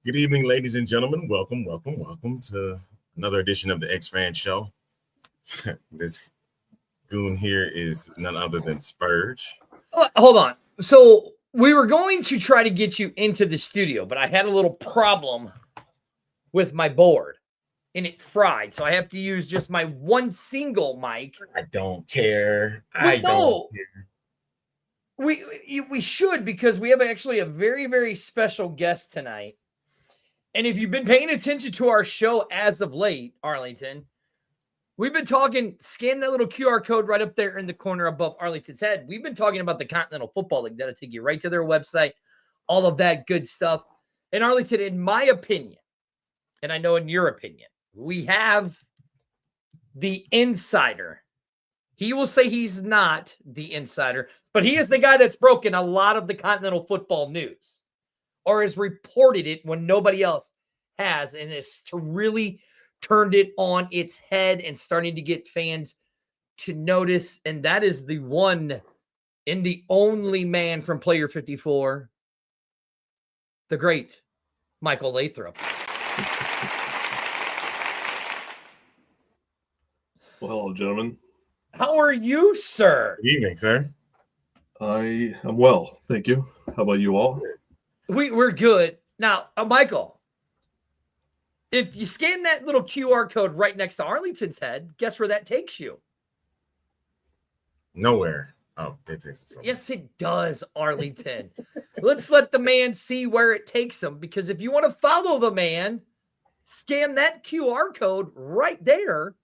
Good evening, ladies and gentlemen. Welcome to another edition of the X-Fan Show. This goon here is none other than Spurg. Hold on. So we were going to try to get you into the studio, but I had a little problem with my board and it fried. So I have to use just my one single mic. I don't care. No. We should, because we have actually a very, very special guest tonight. And if you've been paying attention to our show as of late, Arlington, we've been talking, scan that little QR code right up there in the corner above Arlington's head. We've been talking about the Continental Football League. That'll take you right to their website, all of that good stuff. And Arlington, in my opinion, and I know in your opinion, we have the insider. He will say he's not the insider, but he is the guy that's broken a lot of the Continental football news, or has reported it when nobody else has, and has really turned it on its head and starting to get fans to notice. And that is the one and the only man from Player 54, the great Michael Lathrop. Well, hello, gentlemen. How are you, sir? Good evening, sir. I am well, thank you. How about you all? We're good. Now, Michael, if you scan that little QR code right next to Arlington's head, guess where that takes you? Nowhere. Oh, it takes us somewhere. Yes, it does, Arlington. Let's let the man see where it takes him, because if you want to follow the man, scan that QR code right there,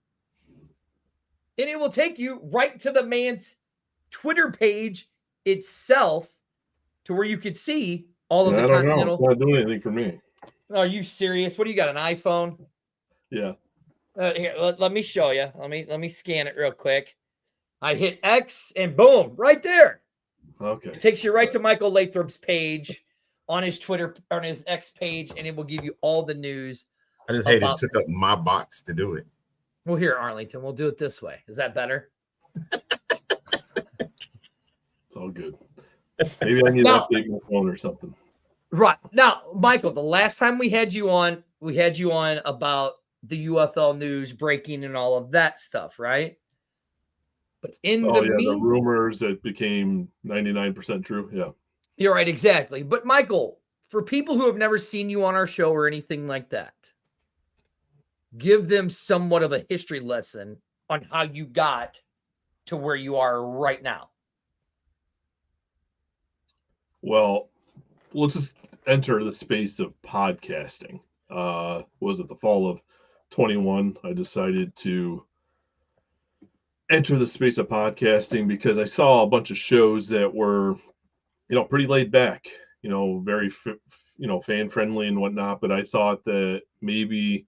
and it will take you right to the man's Twitter page itself, to where you could see all of the I don't Continental. know. It's not doing anything for me. Are you serious? What do you got, an iPhone? Yeah. Here, let me show you. Let me scan it real quick. I hit X and boom, right there. Okay. It takes you right to Michael Lathrop's page on his Twitter, on his X page, and it will give you all the news. I just hated it took up my box to do it. Well, here, Arlington, we'll do it this way. Is that better? It's all good. Maybe I need to update my phone or something. Right. Now, Michael, the last time we had you on about the UFL news breaking and all of that stuff, right? But the rumors that became 99% true. Yeah. You're right, exactly. But Michael, for people who have never seen you on our show or anything like that, give them somewhat of a history lesson on how you got to where you are right now. Well, let's just enter the space of podcasting. Was it the fall of 21? I decided to enter the space of podcasting because I saw a bunch of shows that were, pretty laid back, very, fan friendly and whatnot. But I thought that maybe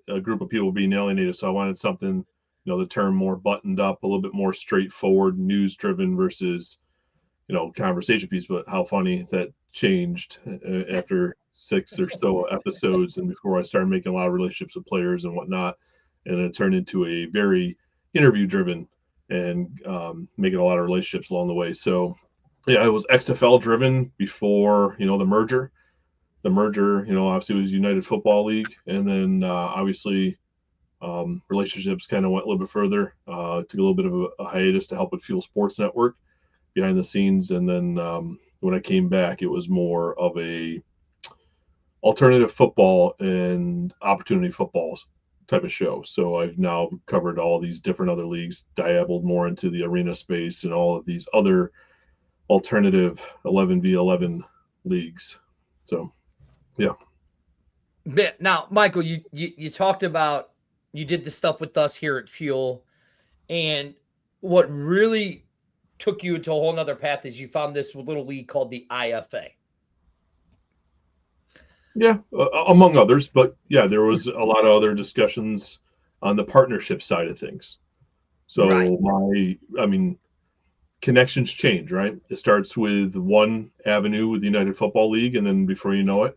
a group of people being alienated. So I wanted something, the term more buttoned up, a little bit more straightforward, news driven versus, conversation piece. But how funny that changed after 6 or so episodes, and before I started making a lot of relationships with players and whatnot, and it turned into a very interview driven and making a lot of relationships along the way. So yeah, it was XFL driven before, the merger. The merger, obviously was United Football League, and then obviously relationships kind of went a little bit further. Took a little bit of a hiatus to help with Fuel Sports Network behind the scenes, and then when I came back, it was more of a alternative football and opportunity footballs type of show. So I've now covered all these different other leagues, dabbled more into the arena space and all of these other alternative 11v11 leagues. So, yeah. Now, Michael, you talked about, you did the stuff with us here at Fuel, and what really took you into a whole nother path is you found this little league called the IFA. Yeah, among others, but yeah, there was a lot of other discussions on the partnership side of things. So right. Connections change, right? It starts with one avenue with the United Football League, and then before you know it,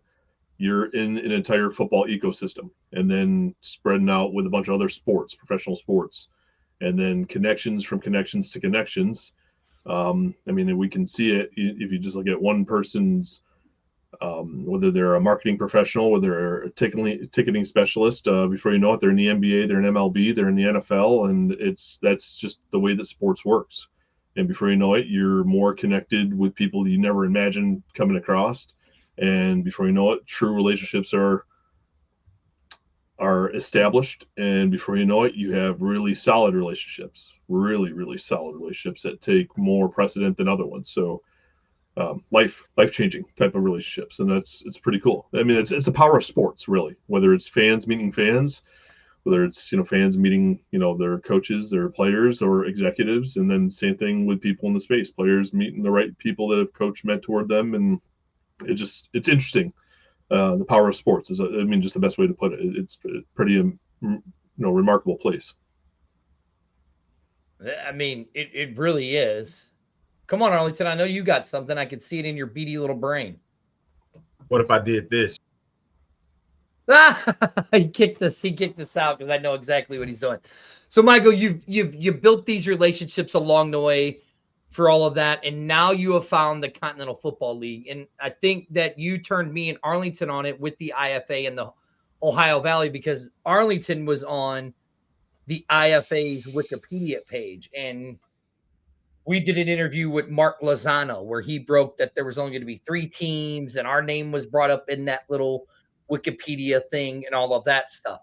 you're in an entire football ecosystem, and then spreading out with a bunch of other sports, professional sports, and then connections from connections to connections. We can see it if you just look at one person's whether they're a marketing professional, whether they're a ticketing specialist. Before you know it, they're in the NBA, they're in MLB, they're in the NFL, and that's just the way that sports works. And before you know it, you're more connected with people you never imagined coming across. And before you know it, true relationships are established. And before you know it, you have really solid relationships, really solid relationships that take more precedent than other ones. So life changing type of relationships, and it's pretty cool. I mean, it's the power of sports, really. Whether it's fans meeting fans, whether it's fans meeting their coaches, their players, or executives, and then same thing with people in the space, players meeting the right people that have coached, mentored them, and it's interesting. The power of sports is, just the best way to put it. It's pretty remarkable place. I mean, it really is. Come on, Arlington. I know you got something. I could see it in your beady little brain. What if I did this? He kicked us out because I know exactly what he's doing. So, Michael, you've built these relationships along the way for all of that, and now you have found the Continental Football League. And I think that you turned me and Arlington on it with the IFA and the Ohio Valley, because Arlington was on the IFA's Wikipedia page, and we did an interview with Mark Lozano where he broke that there was only going to be 3 teams, and our name was brought up in that little Wikipedia thing and all of that stuff.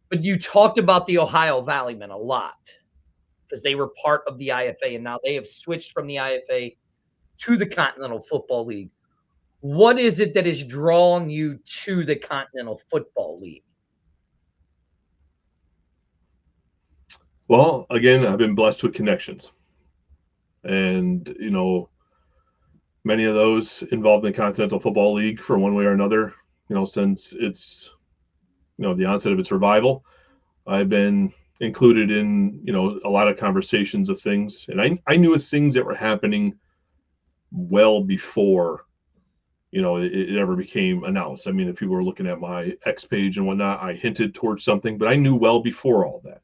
But you talked about the Ohio Valley men a lot because they were part of the IFA, and now they have switched from the IFA to the Continental Football League. What is it that is drawing you to the Continental Football League? Well, again, I've been blessed with connections. And, many of those involved in the Continental Football League for one way or another, since it's, the onset of its revival. I've been included in, a lot of conversations of things. And I knew of things that were happening well before, it ever became announced. I mean, if people were looking at my X page and whatnot, I hinted towards something, but I knew well before all that.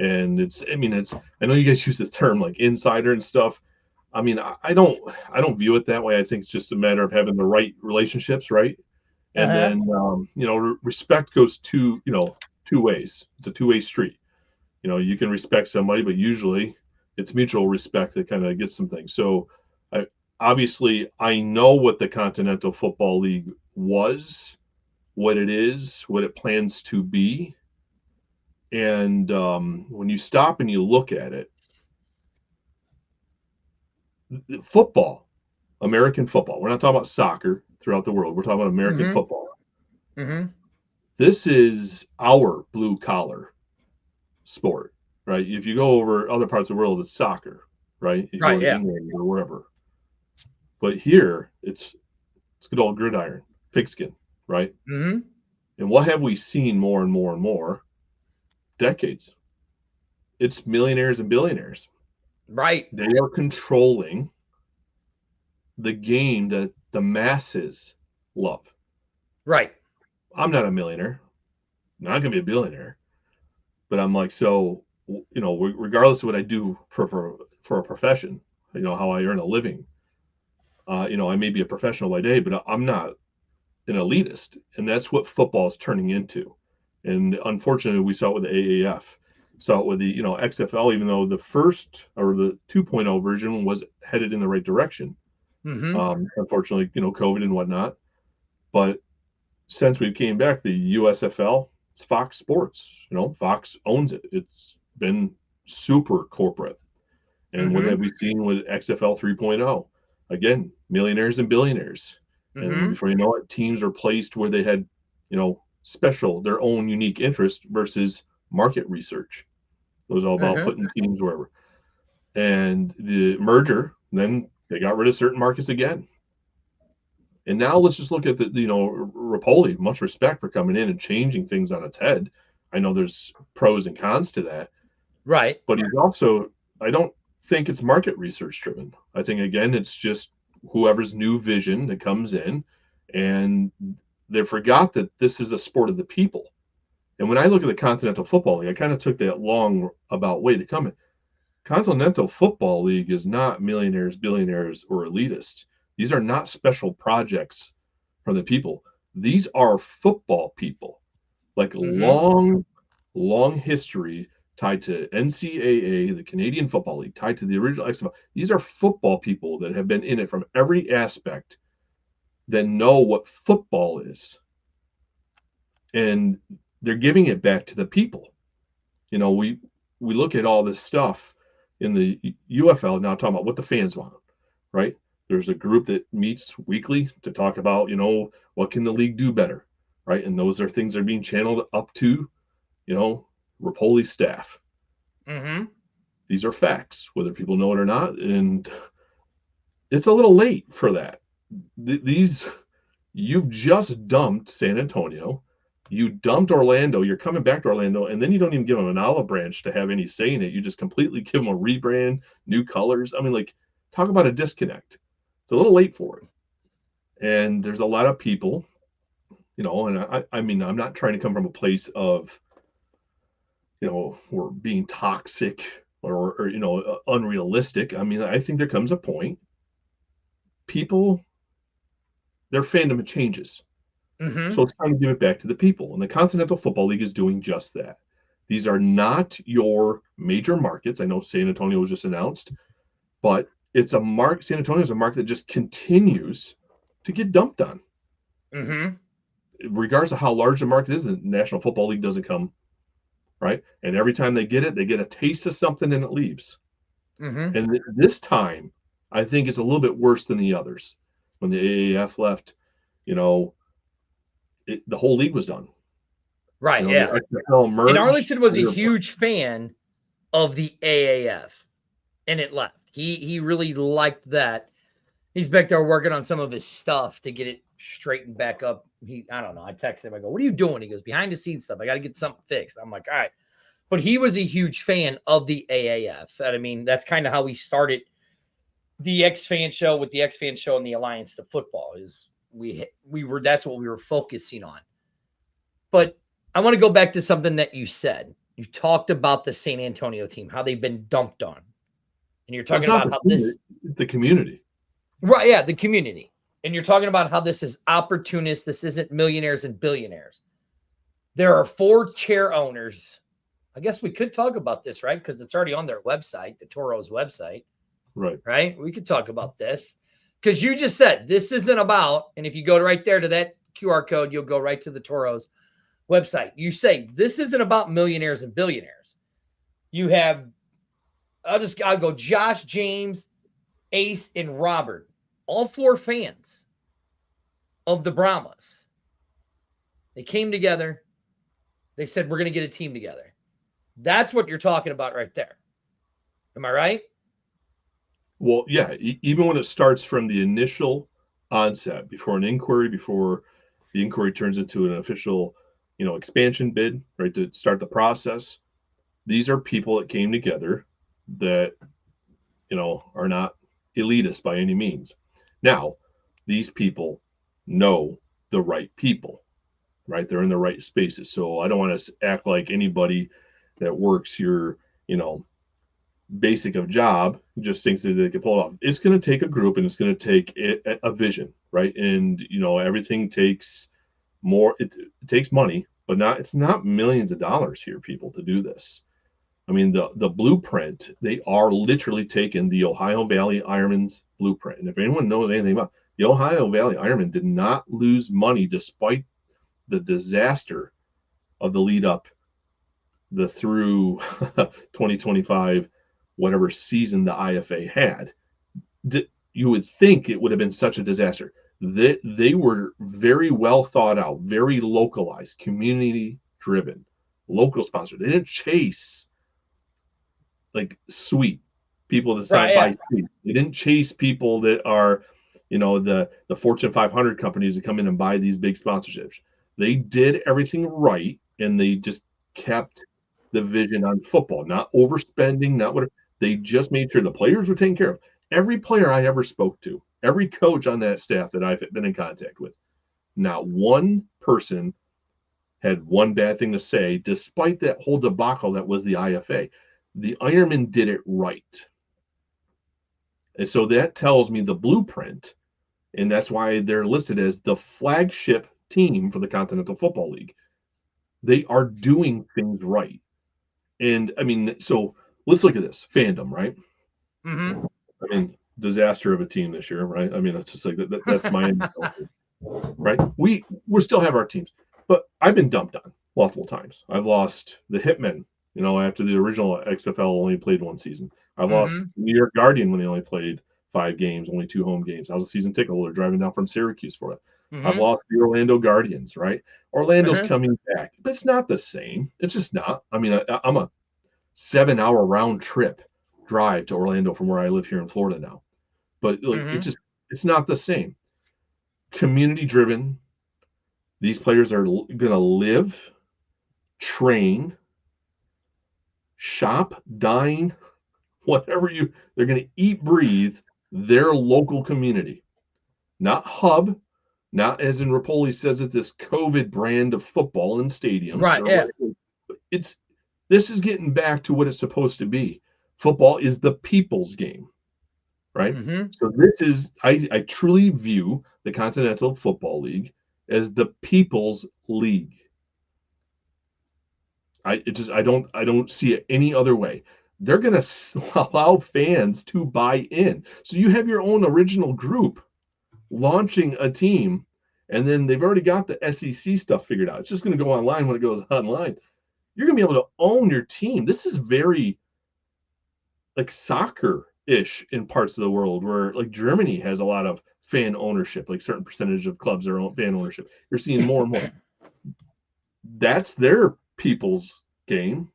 And I know you guys use the term like insider and stuff. I mean, I don't view it that way. I think it's just a matter of having the right relationships, right? And then, respect goes two ways. It's a two-way street. You can respect somebody, but usually it's mutual respect that kind of gets some things. So I know what the Continental Football League was, what it is, what it plans to be. And when you stop and you look at it, football, American football, we're not talking about soccer throughout the world. We're talking about American football. Mm-hmm. This is our blue collar sport, right? If you go over other parts of the world, it's soccer, right? You go to England or wherever. But here, it's good old gridiron, pigskin, right? Mm-hmm. And what have we seen more and more and more? Decades. It's millionaires and billionaires. Right. They are controlling the game that the masses love. Right. I'm not a millionaire. I'm not going to be a billionaire. But I'm like, so, regardless of what I do for a profession, how I earn a living, I may be a professional by day, but I'm not an elitist. And that's what football is turning into. And unfortunately, we saw it with the AAF. Saw it with the XFL, even though the first or the 2.0 version was headed in the right direction. Mm-hmm. Unfortunately, COVID and whatnot. But since we came back, the USFL, it's Fox Sports. Fox owns it. It's been super corporate. And what have we seen with XFL 3.0? Again, millionaires and billionaires. And before you know it, teams are placed where they had, special, their own unique interest versus market research. It was all about putting teams wherever. And the merger, then they got rid of certain markets again. And now let's just look at the, Rapoli, much respect for coming in and changing things on its head. I know there's pros and cons to that. Right. But he's also, I don't think it's market research driven. I think, again, it's just whoever's new vision that comes in, and they forgot that this is a sport of the people. And when I look at the Continental Football League, I kind of took that long about way to come in. Continental Football League is not millionaires, billionaires, or elitists. These are not special projects from the people. These are football people, like Mm-hmm. long history tied to NCAA, the Canadian Football League, tied to the original XFL. These are football people that have been in it from every aspect, that know what football is, and they're giving it back to the people. We look at all this stuff in the UFL now, talking about what the fans want, right? There's a group that meets weekly to talk about, what can the league do better, right? And those are things that are being channeled up to, Rapoli staff. Mm-hmm. These are facts, whether people know it or not, and it's a little late for that. These You've just dumped San Antonio. You dumped Orlando. You're coming back to Orlando, and then you don't even give them an olive branch to have any say in it. You just completely give them a rebrand, new colors. I mean, like, talk about a disconnect. It's a little late for it. And there's a lot of people, and I mean, I'm not trying to come from a place of, we're being toxic or unrealistic. I mean, I think there comes a point, people, their fandom changes. Mm-hmm. So it's time to give it back to the people. And the Continental Football League is doing just that. These are not your major markets. I know San Antonio was just announced, but it's a market. San Antonio is a market that just continues to get dumped on. Mm-hmm. Regardless of how large the market is, the National Football League doesn't come, right? And every time they get it, they get a taste of something and it leaves. Mm-hmm. And this time, I think it's a little bit worse than the others. When the AAF left, the whole league was done. Right. Yeah. The XFL And merged. Arlington was a huge fan of the AAF, and it left. He really liked that. He's back there working on some of his stuff to get it straightened back up. I don't know. I texted him. I go, "What are you doing?" He goes, "Behind the scenes stuff. I got to get something fixed." I'm like, "All right." But he was a huge fan of the AAF. And I mean, that's kind of how we started the X Fan Show with the X Fan Show and the Alliance to Football. Is that's what we were focusing on. But I want to go back to something that you said. You talked about the San Antonio team, how they've been dumped on. And you're talking about how this the community. Right, yeah, the community. And you're talking about how this is opportunist, this isn't millionaires and billionaires. There are 4 chair owners. I guess we could talk about this, right? Because it's already on their website, the Toro's website. Right. Right? We could talk about this. Because you just said this isn't about, and if you go right there to that QR code, you'll go right to the Toro's website. You say this isn't about millionaires and billionaires. You have, I'll go Josh, James, Ace, and Robert, all 4 fans of the Brahmas. They came together. They said, we're going to get a team together. That's what you're talking about right there. Am I right? Well, yeah, even when it starts from the initial onset, before the inquiry turns into an official, expansion bid, right, to start the process, these are people that came together that, are not elitist by any means. Now, these people know the right people, right? They're in the right spaces. So I don't want to act like anybody that works your, basic of job just thinks that they can pull it off. It's going to take a group, and it's going to take a vision, right? And everything takes more. It takes money, but it's not millions of dollars here, people, to do this. I mean, the blueprint, they are literally taking the Ohio Valley Ironman's blueprint. And if anyone knows anything about the Ohio Valley Ironman, did not lose money despite the disaster of the lead up, the through 2025, whatever season the IFA had. You would think it would have been such a disaster. They were very well thought out, very localized, community driven, local sponsored. They didn't chase like sweet people that Right, buy yeah. sweet. They didn't chase people that are, the Fortune 500 companies that come in and buy these big sponsorships. They did everything right, and they just kept the vision on football, not overspending, not whatever. They just made sure the players were taken care of. Every player I ever spoke to, every coach on that staff that I've been in contact with, not one person had one bad thing to say, despite that whole debacle that was the IFA. The Ironman did it right. And so that tells me the blueprint And that's why they're listed as the flagship team for the Continental Football League. They are doing things right. And I mean, so let's look at this fandom, right? Mm-hmm. I mean, disaster of a team this year, right? I mean, it's just like that's my end, right? We still have our teams, but I've been dumped on multiple times. I've lost the Hitmen, after the original XFL only played one season. I've lost New York Guardian when they only played 5 games, only 2 home games. I was a season ticket holder driving down from Syracuse for it. I've lost the Orlando Guardians, right? Orlando's coming back, but it's not the same. It's just not. I mean, I'm a 7-hour round trip drive to Orlando from where I live here in Florida now. But it's not the same. Community driven. These players are going to live, train, shop, dine, whatever they're going to eat, breathe their local community, not hub, not as in Rapoli says it, this COVID brand of football in stadiums. Right. Yeah. This is getting back to what it's supposed to be. Football is the people's game, right? So this is, I truly view the Continental Football League as the people's league. I don't see it any other way. They're going to allow fans to buy in. So you have your own original group launching a team, and then they've already got the SEC stuff figured out. It's just going to go online when it goes online. You're going to be able to own your team. This is very like soccer-ish in parts of the world, where like Germany has a lot of fan ownership, like certain percentage of clubs are fan ownership. You're seeing more and more. That's their people's game,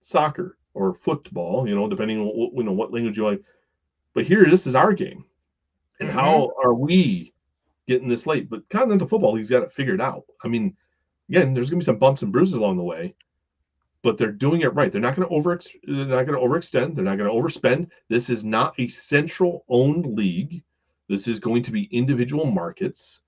soccer or football, depending on what language you like. But here, this is our game. And how are we getting this late? But Continental Football League's got it figured out. I mean, again, there's going to be some bumps and bruises along the way, but they're doing it right. They're not going to overextend. They're not going to overspend. This is not a central owned league. This is going to be individual markets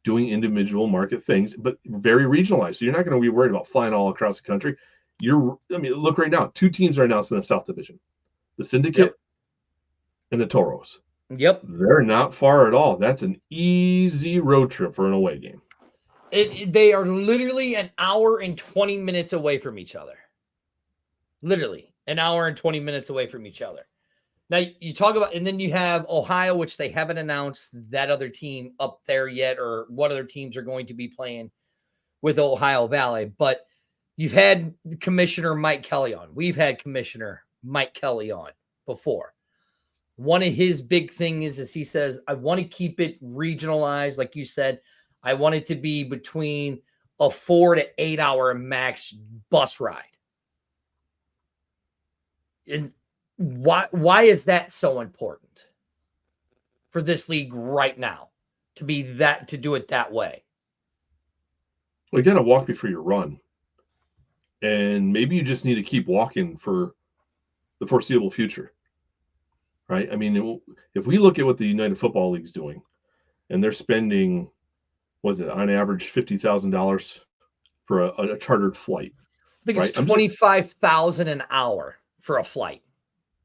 doing individual market things, but very regionalized. So you're not going to be worried about flying all across the country. Look right now. 2 teams are announced in the South Division: the Syndicate and the Toros. Yep. They're not far at all. That's an easy road trip for an away game. They are literally an hour and 20 minutes away from each other. Literally an hour and 20 minutes away from each other. Now you talk about, and then you have Ohio, which they haven't announced that other team up there yet, or what other teams are going to be playing with Ohio Valley. But you've had Commissioner Mike Kelly on. We've had Commissioner Mike Kelly on before. One of his big things is he says, I want to keep it regionalized. Like you said, I want it to be between a 4 to 8 hour max bus ride. And why is that so important for this league right now to do it that way? Well, you got to walk before you run. And maybe you just need to keep walking for the foreseeable future. Right? I mean, if we look at what the United Football League's doing, and they're spending, on average $50,000 for a chartered flight. I think it's $25,000 an hour for a flight.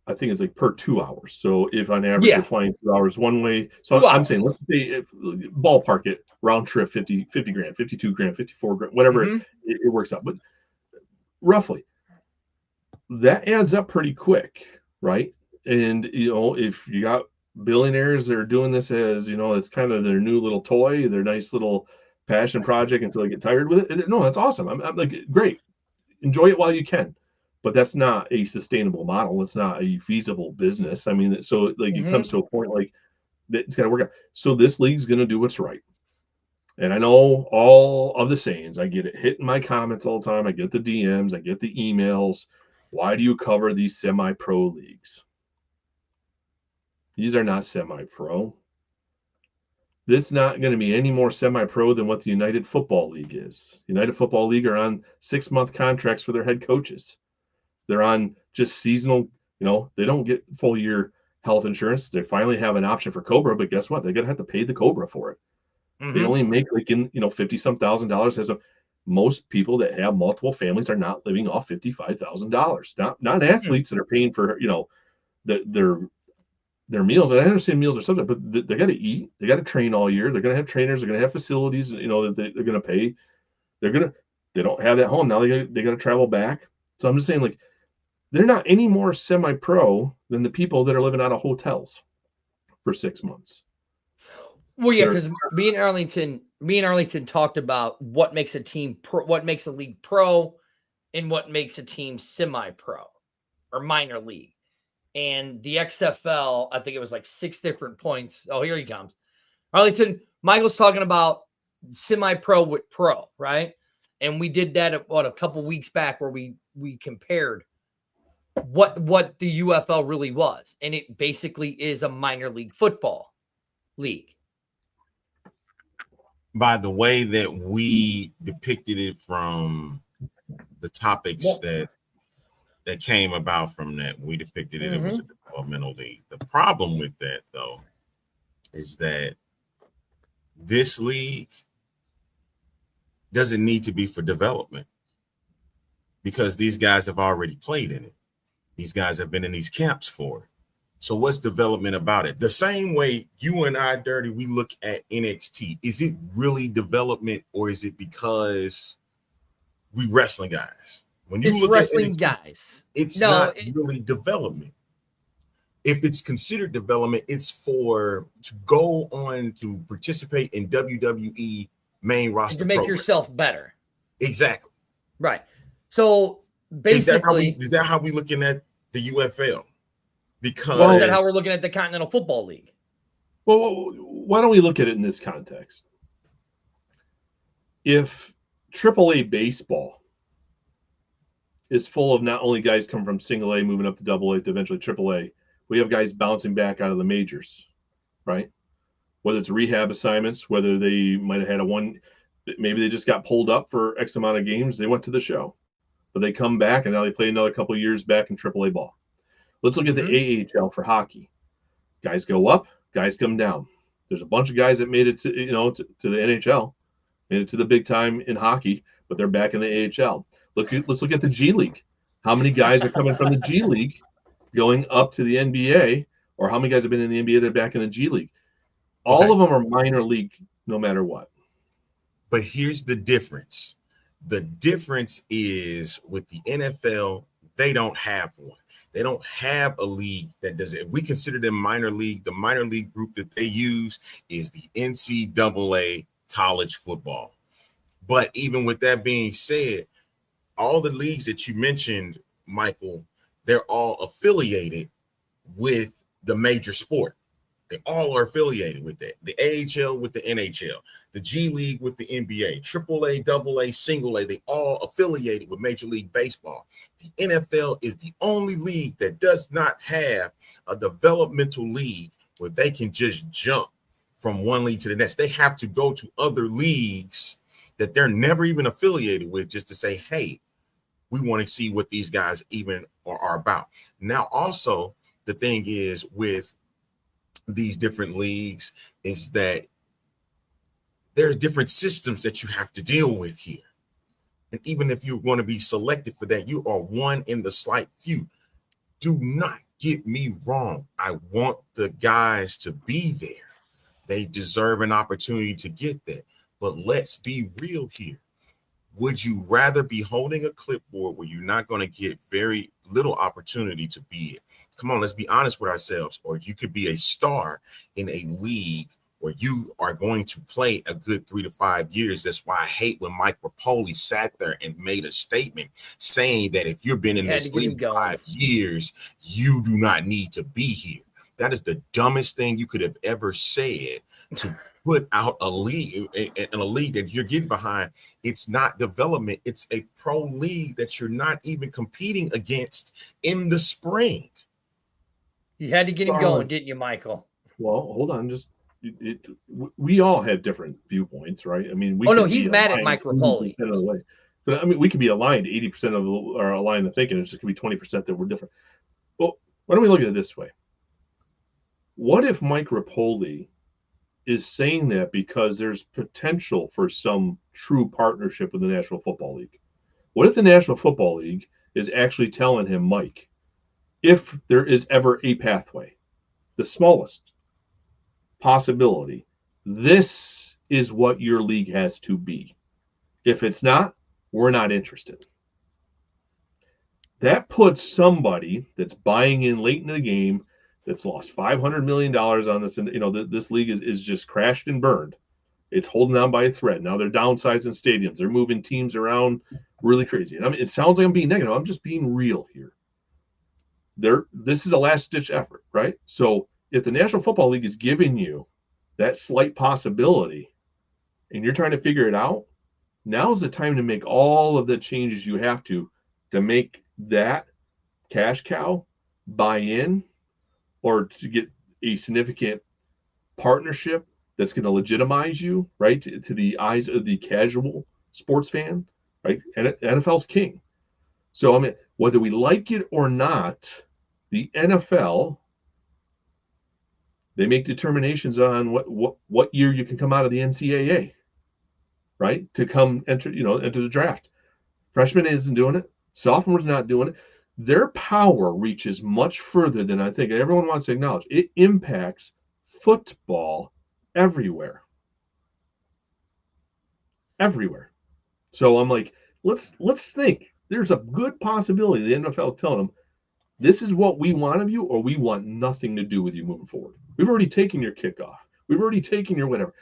I think it's like per 2 hours. So if on average you're flying 2 hours one way, so I'm saying, let's say if ballpark it, round trip 50 grand, 52 grand, 54 grand, whatever it works out. But roughly, that adds up pretty quick, right? And if you got billionaires that are doing this as it's kind of their new little toy, their nice little passion project until they get tired with it. No, that's awesome. I'm like, great, enjoy it while you can. But that's not a sustainable model. It's not a feasible business. I mean, so like it comes to a point like that it's got to work out. So this league's going to do what's right. And I know all of the sayings. I get it hitting my comments all the time. I get the DMs. I get the emails. Why do you cover these semi-pro leagues? These are not semi-pro. This is not going to be any more semi-pro than what the United Football League is. United Football League are on 6-month contracts for their head coaches. They're on just seasonal, they don't get full year health insurance. They finally have an option for Cobra, but guess what? They're going to have to pay the Cobra for it. They only make like $50-some thousand. Most people that have multiple families are not living off $55,000. Not athletes that are paying for, their their meals, and I understand meals are something, but they got to eat. They got to train all year. They're going to have trainers. They're going to have facilities, that they're going to pay. They don't have that home now. They got to travel back. So I'm just saying, like, they're not any more semi-pro than the people that are living out of hotels for 6 months. Well, yeah, because me and Arlington talked about what makes a team pro, what makes a league pro, and what makes a team semi-pro or minor league. And the XFL, I think it was like 6 different points. Oh, here he comes. Arlington, Michael's talking about semi-pro with pro, right? And we did that a couple weeks back where we compared what the UFL really was, and it basically is a minor league football league. By the way that we depicted it from the topics that came about from that, we depicted it. It was a developmental league. The problem with that, though, is that this league doesn't need to be for development because these guys have already played in it. These guys have been in these camps for it. So what's development about it? The same way you and I, Dirty, we look at NXT. Is it really development, or is it because we wrestling guys? When you look wrestling at NXT, guys, it's not really development. If it's considered development, it's to go on to participate in WWE main roster to make program. yourself better. Exactly. Right. So basically, is that how we looking at the UFL? Because is that how we're looking at the Continental Football League? Well, why don't we look at it in this context? If AAA baseball is full of not only guys coming from single A, moving up to double A to eventually AAA, we have guys bouncing back out of the majors, right? Whether it's rehab assignments, whether they might have had maybe they just got pulled up for X amount of games, they went to the show, but they come back and now they play another couple of years back in AAA ball. Let's look at the AHL for hockey. Guys go up, guys come down. There's a bunch of guys that made it to the NHL, made it to the big time in hockey, but they're back in the AHL. Let's look at the G League. How many guys are coming from the G League going up to the NBA, or how many guys have been in the NBA that are back in the G League? All of them are minor league no matter what. But here's the difference. The difference is with the NFL, they don't have one. They don't have a league that does it. If we consider them minor league, the minor league group that they use is the NCAA college football. But even with that being said, all the leagues that you mentioned, Michael, they're all affiliated with the major sport. They all are affiliated with that. The AHL with the NHL, the G League with the NBA, AAA, AA, single A, they all affiliated with Major League Baseball. The NFL is the only league that does not have a developmental league where they can just jump from one league to the next. They have to go to other leagues that they're never even affiliated with just to say, hey, we want to see what these guys even are about. Now, also, the thing is with these different leagues is that there's different systems that you have to deal with here. And even if you're going to be selected for that, you are one in the slight few. Do not get me wrong. I want the guys to be there. They deserve an opportunity to get there. But let's be real here. Would you rather be holding a clipboard where you're not going to get very little opportunity to be it? Come on, let's be honest with ourselves. Or you could be a star in a league where you are going to play a good 3 to 5 years. That's why I hate when Mike Rapoli sat there and made a statement saying that if you've been in this league 5 years, you do not need to be here. That is the dumbest thing you could have ever said to put out a league that you're getting behind. It's not development. It's a pro league that you're not even competing against in the spring. You had to get him going, didn't you, Michael? Well, hold on. We all have different viewpoints, right? I mean, he's mad at Mike Rapoli. But I mean, we could be aligned 80% of our aligned of thinking. It's just going to be 20% that we're different. Well, why don't we look at it this way? What if Mike Rapoli is saying that because there's potential for some true partnership with the National Football League? What if the National Football League is actually telling him, Mike, if there is ever a pathway, the smallest possibility, this is what your league has to be. If it's not, we're not interested. That puts somebody that's buying in late in the game, that's lost $500 million on this, and this league is just crashed and burned. It's holding on by a thread. Now they're downsizing stadiums. They're moving teams around really crazy. And I mean, it sounds like I'm being negative. I'm just being real here. This is a last-ditch effort, right? So if the National Football League is giving you that slight possibility and you're trying to figure it out, now's the time to make all of the changes you have to make that cash cow buy in, or to get a significant partnership that's going to legitimize you, right, to the eyes of the casual sports fan, right? And NFL's king. So, I mean, whether we like it or not, the NFL, they make determinations on what year you can come out of the NCAA, right, to come enter the draft. Freshman isn't doing it. Sophomore's not doing it. Their power reaches much further than I think everyone wants to acknowledge. It impacts football everywhere. Everywhere. So I'm like, let's think. There's a good possibility the NFL telling them, this is what we want of you, or we want nothing to do with you moving forward. We've already taken your kickoff. We've already taken your whatever.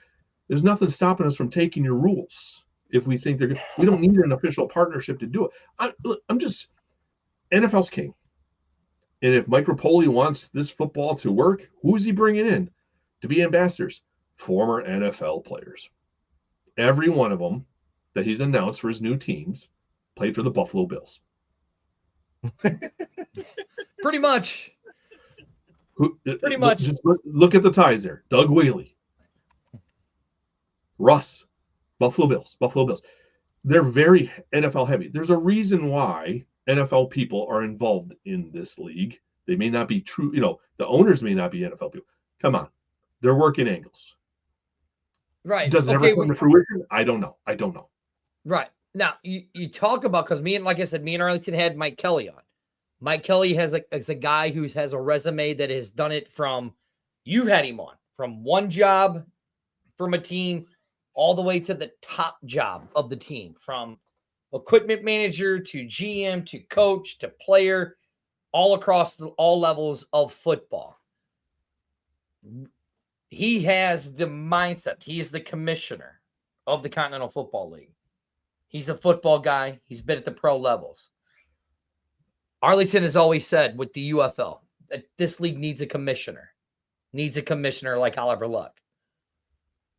There's nothing stopping us from taking your rules. If we think they're good, we don't need an official partnership to do it. I'm just NFL's king. And if Mike Rapoli wants this football to work, who is he bringing in to be ambassadors? Former NFL players. Every one of them that he's announced for his new teams played for the Buffalo Bills. Pretty much. Pretty much. Just look at the ties there. Doug Whaley. Russ. Buffalo Bills. They're very NFL heavy. There's a reason why NFL people are involved in this league. They may not be true, the owners may not be NFL people. Come on. They're working angles. Right. Does it ever come to fruition? I don't know. Right. Now, you talk about, because like I said, me and Arlington had Mike Kelly on. Mike Kelly is a guy who has a resume that has done it from, you've had him on, from one job from a team all the way to the top job of the team, from equipment manager to GM to coach to player, all across all levels of football. He has the mindset. He is the commissioner of the Continental Football League. He's a football guy. He's been at the pro levels. Arlington has always said with the UFL that this league needs a commissioner. Needs a commissioner like Oliver Luck.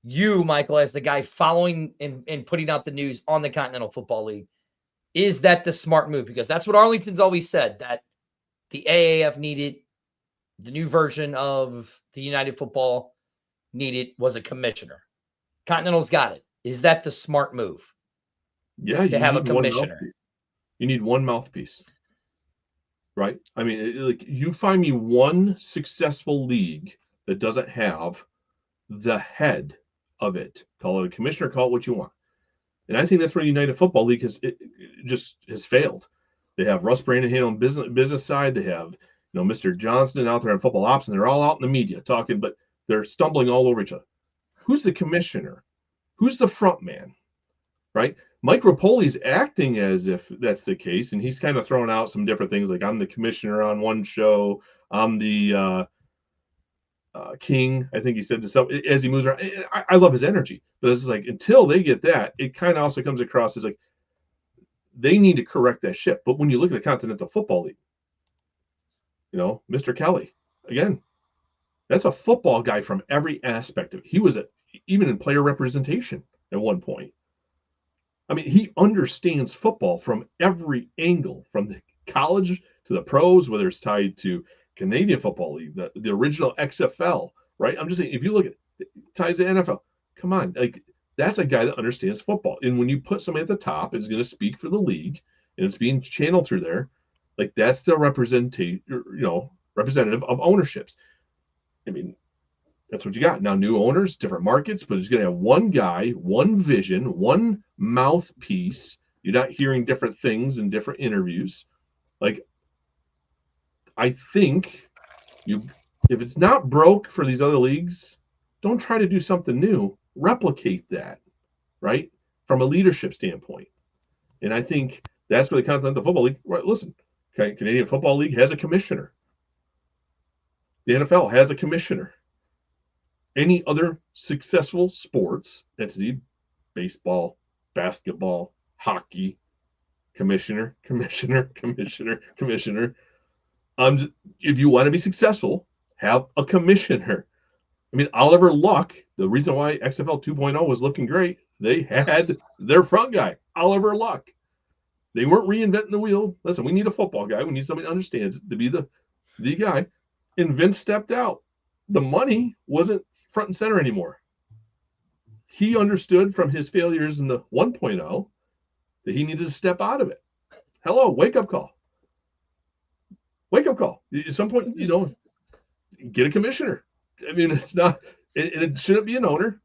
You, Michael, as the guy following and putting out the news on the Continental Football League, is that the smart move? Because that's what Arlington's always said, that the AAF needed, the new version of the United Football needed was a commissioner. Continental's got it. Is that the smart move? Yeah, to have a commissioner. You need one mouthpiece, right? I mean, like, you find me one successful league that doesn't have the head of it. Call it a commissioner, call it what you want. And I think that's where United Football League has failed. They have Russ Brandon on business side. They have Mr. Johnston out there on football ops, and they're all out in the media talking, but they're stumbling all over each other. Who's the commissioner? Who's the front man? Right? Mike Rapoli's acting as if that's the case, and he's kind of throwing out some different things, like, I'm the commissioner on one show, I'm the king, I think he said to some, as he moves around. I love his energy, but it's like, until they get that, it kind of also comes across as like they need to correct that ship. But when you look at the Continental Football League, Mr. Kelly, again, that's a football guy from every aspect of it. He was even in player representation at one point. I mean, he understands football from every angle, from the college to the pros, whether it's tied to Canadian Football League, the original XFL, right? I'm just saying, if you look at it, ties to NFL, come on, like, that's a guy that understands football. And when you put somebody at the top, it's going to speak for the league, and it's being channeled through there. Like, that's the representative of ownerships. I mean, that's what you got. Now, new owners, different markets, but it's going to have one guy, one vision, one mouthpiece. You're not hearing different things in different interviews. Like, I think if it's not broke for these other leagues, don't try to do something new. Replicate that, right? From a leadership standpoint. And I think that's where the Continental Football League, right? Listen, Canadian Football League has a commissioner. The NFL has a commissioner. Any other successful sports entity, baseball, basketball, hockey, commissioner. If you want to be successful, have a commissioner. I mean, Oliver Luck, the reason why XFL 2.0 was looking great, they had their front guy, Oliver Luck. They weren't reinventing the wheel. Listen, we need a football guy. We need somebody who understands it to be the guy. And Vince stepped out. The money wasn't front and center anymore. He understood from his failures in the 1.0 that he needed to step out of it. Hello, wake up call. Wake up call. At some point, get a commissioner. I mean, it's not, and it shouldn't be an owner.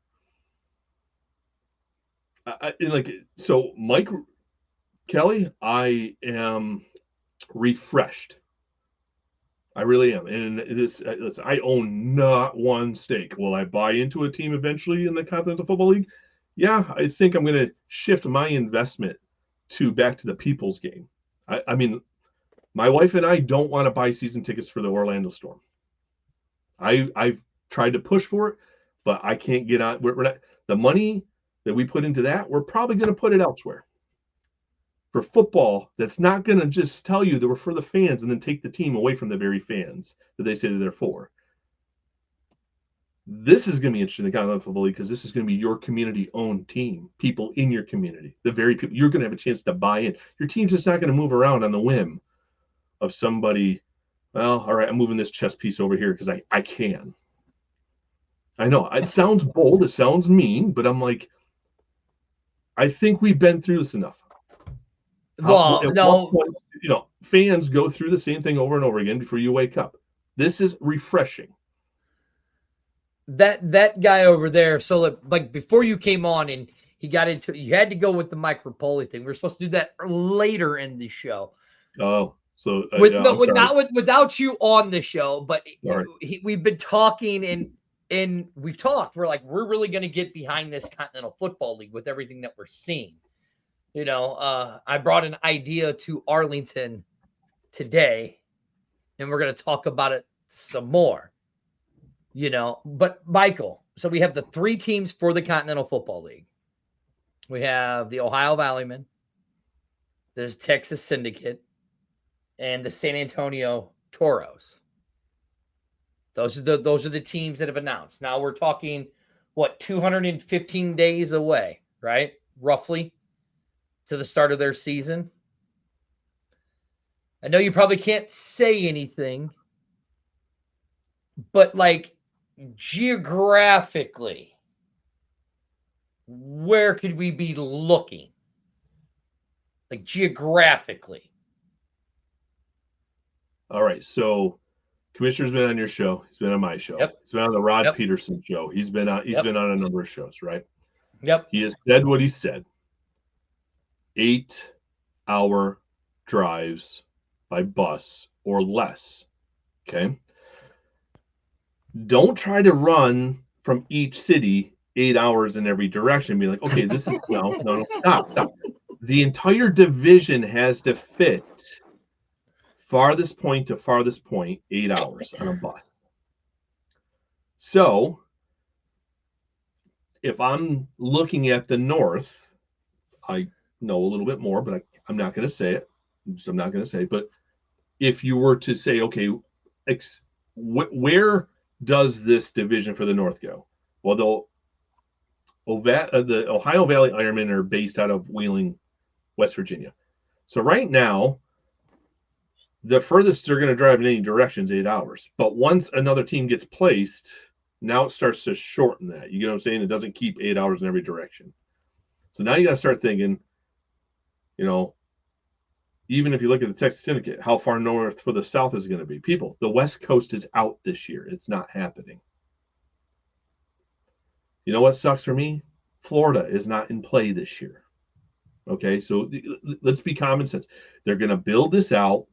So Mike Kelly, I am refreshed. I really am. And listen, I own not one stake. Will I buy into a team eventually in the Continental Football League? Yeah, I think I'm going to shift my investment back to the people's game. I mean, my wife and I don't want to buy season tickets for the Orlando Storm. I've tried to push for it, but I can't get on. We're not, the money that we put into that, we're probably going to put it elsewhere. For football, that's not going to just tell you that we're for the fans and then take the team away from the very fans that they say that they're for. This is going to be interesting in the Continental Football League because this is going to be your community-owned team, people in your community, the very people you're going to have a chance to buy in. Your team's just not going to move around on the whim of somebody. Well, all right, I'm moving this chess piece over here because I can. I know it sounds bold, it sounds mean, but I'm like, I think we've been through this enough. Well, no, point, fans go through the same thing over and over again before you wake up. This is refreshing. That guy over there. So like before you came on and he got into, you had to go with the Mike Rapoli thing. We were supposed to do that later in the show. Oh, so without you on the show, but right. We've been talking and we've talked. We're like, we're really going to get behind this Continental Football League with everything that we're seeing. I brought an idea to Arlington today, and we're going to talk about it some more. But Michael, so we have the 3 teams for the Continental Football League. We have the Ohio Valleymen, there's Texas Syndicate, and the San Antonio Toros. Those are the teams that have announced. Now we're talking 215 days away, right? Roughly to the start of their season. I know you probably can't say anything, but like geographically, where could we be looking? Like geographically. All right. So Commissioner's been on your show. He's been on my show. Yep. He's been on the Rod Peterson show. He's been on a number of shows, right? Yep. He has said what he said. 8-hour drives by bus or less. Okay. Don't try to run from each city 8 hours in every direction. Be like, okay, this is no, stop. The entire division has to fit farthest point to farthest point 8 hours on a bus. So if I'm looking at the north, I know a little bit more, but I'm not going to say it. I'm not going to say it. But if you were to say, okay, where does this division for the north go? Well, the Ohio Valley Ironmen are based out of Wheeling, West Virginia. So right now, the furthest they're going to drive in any direction is 8 hours. But once another team gets placed, now it starts to shorten that. You get what I'm saying? It doesn't keep 8 hours in every direction. So now you got to start thinking, even if you look at the Texas Syndicate, how far north for the south is it going to be? People, the West Coast is out this year. It's not happening. You know what sucks for me? Florida is not in play this year. Okay, so let's be common sense. They're going to build this out.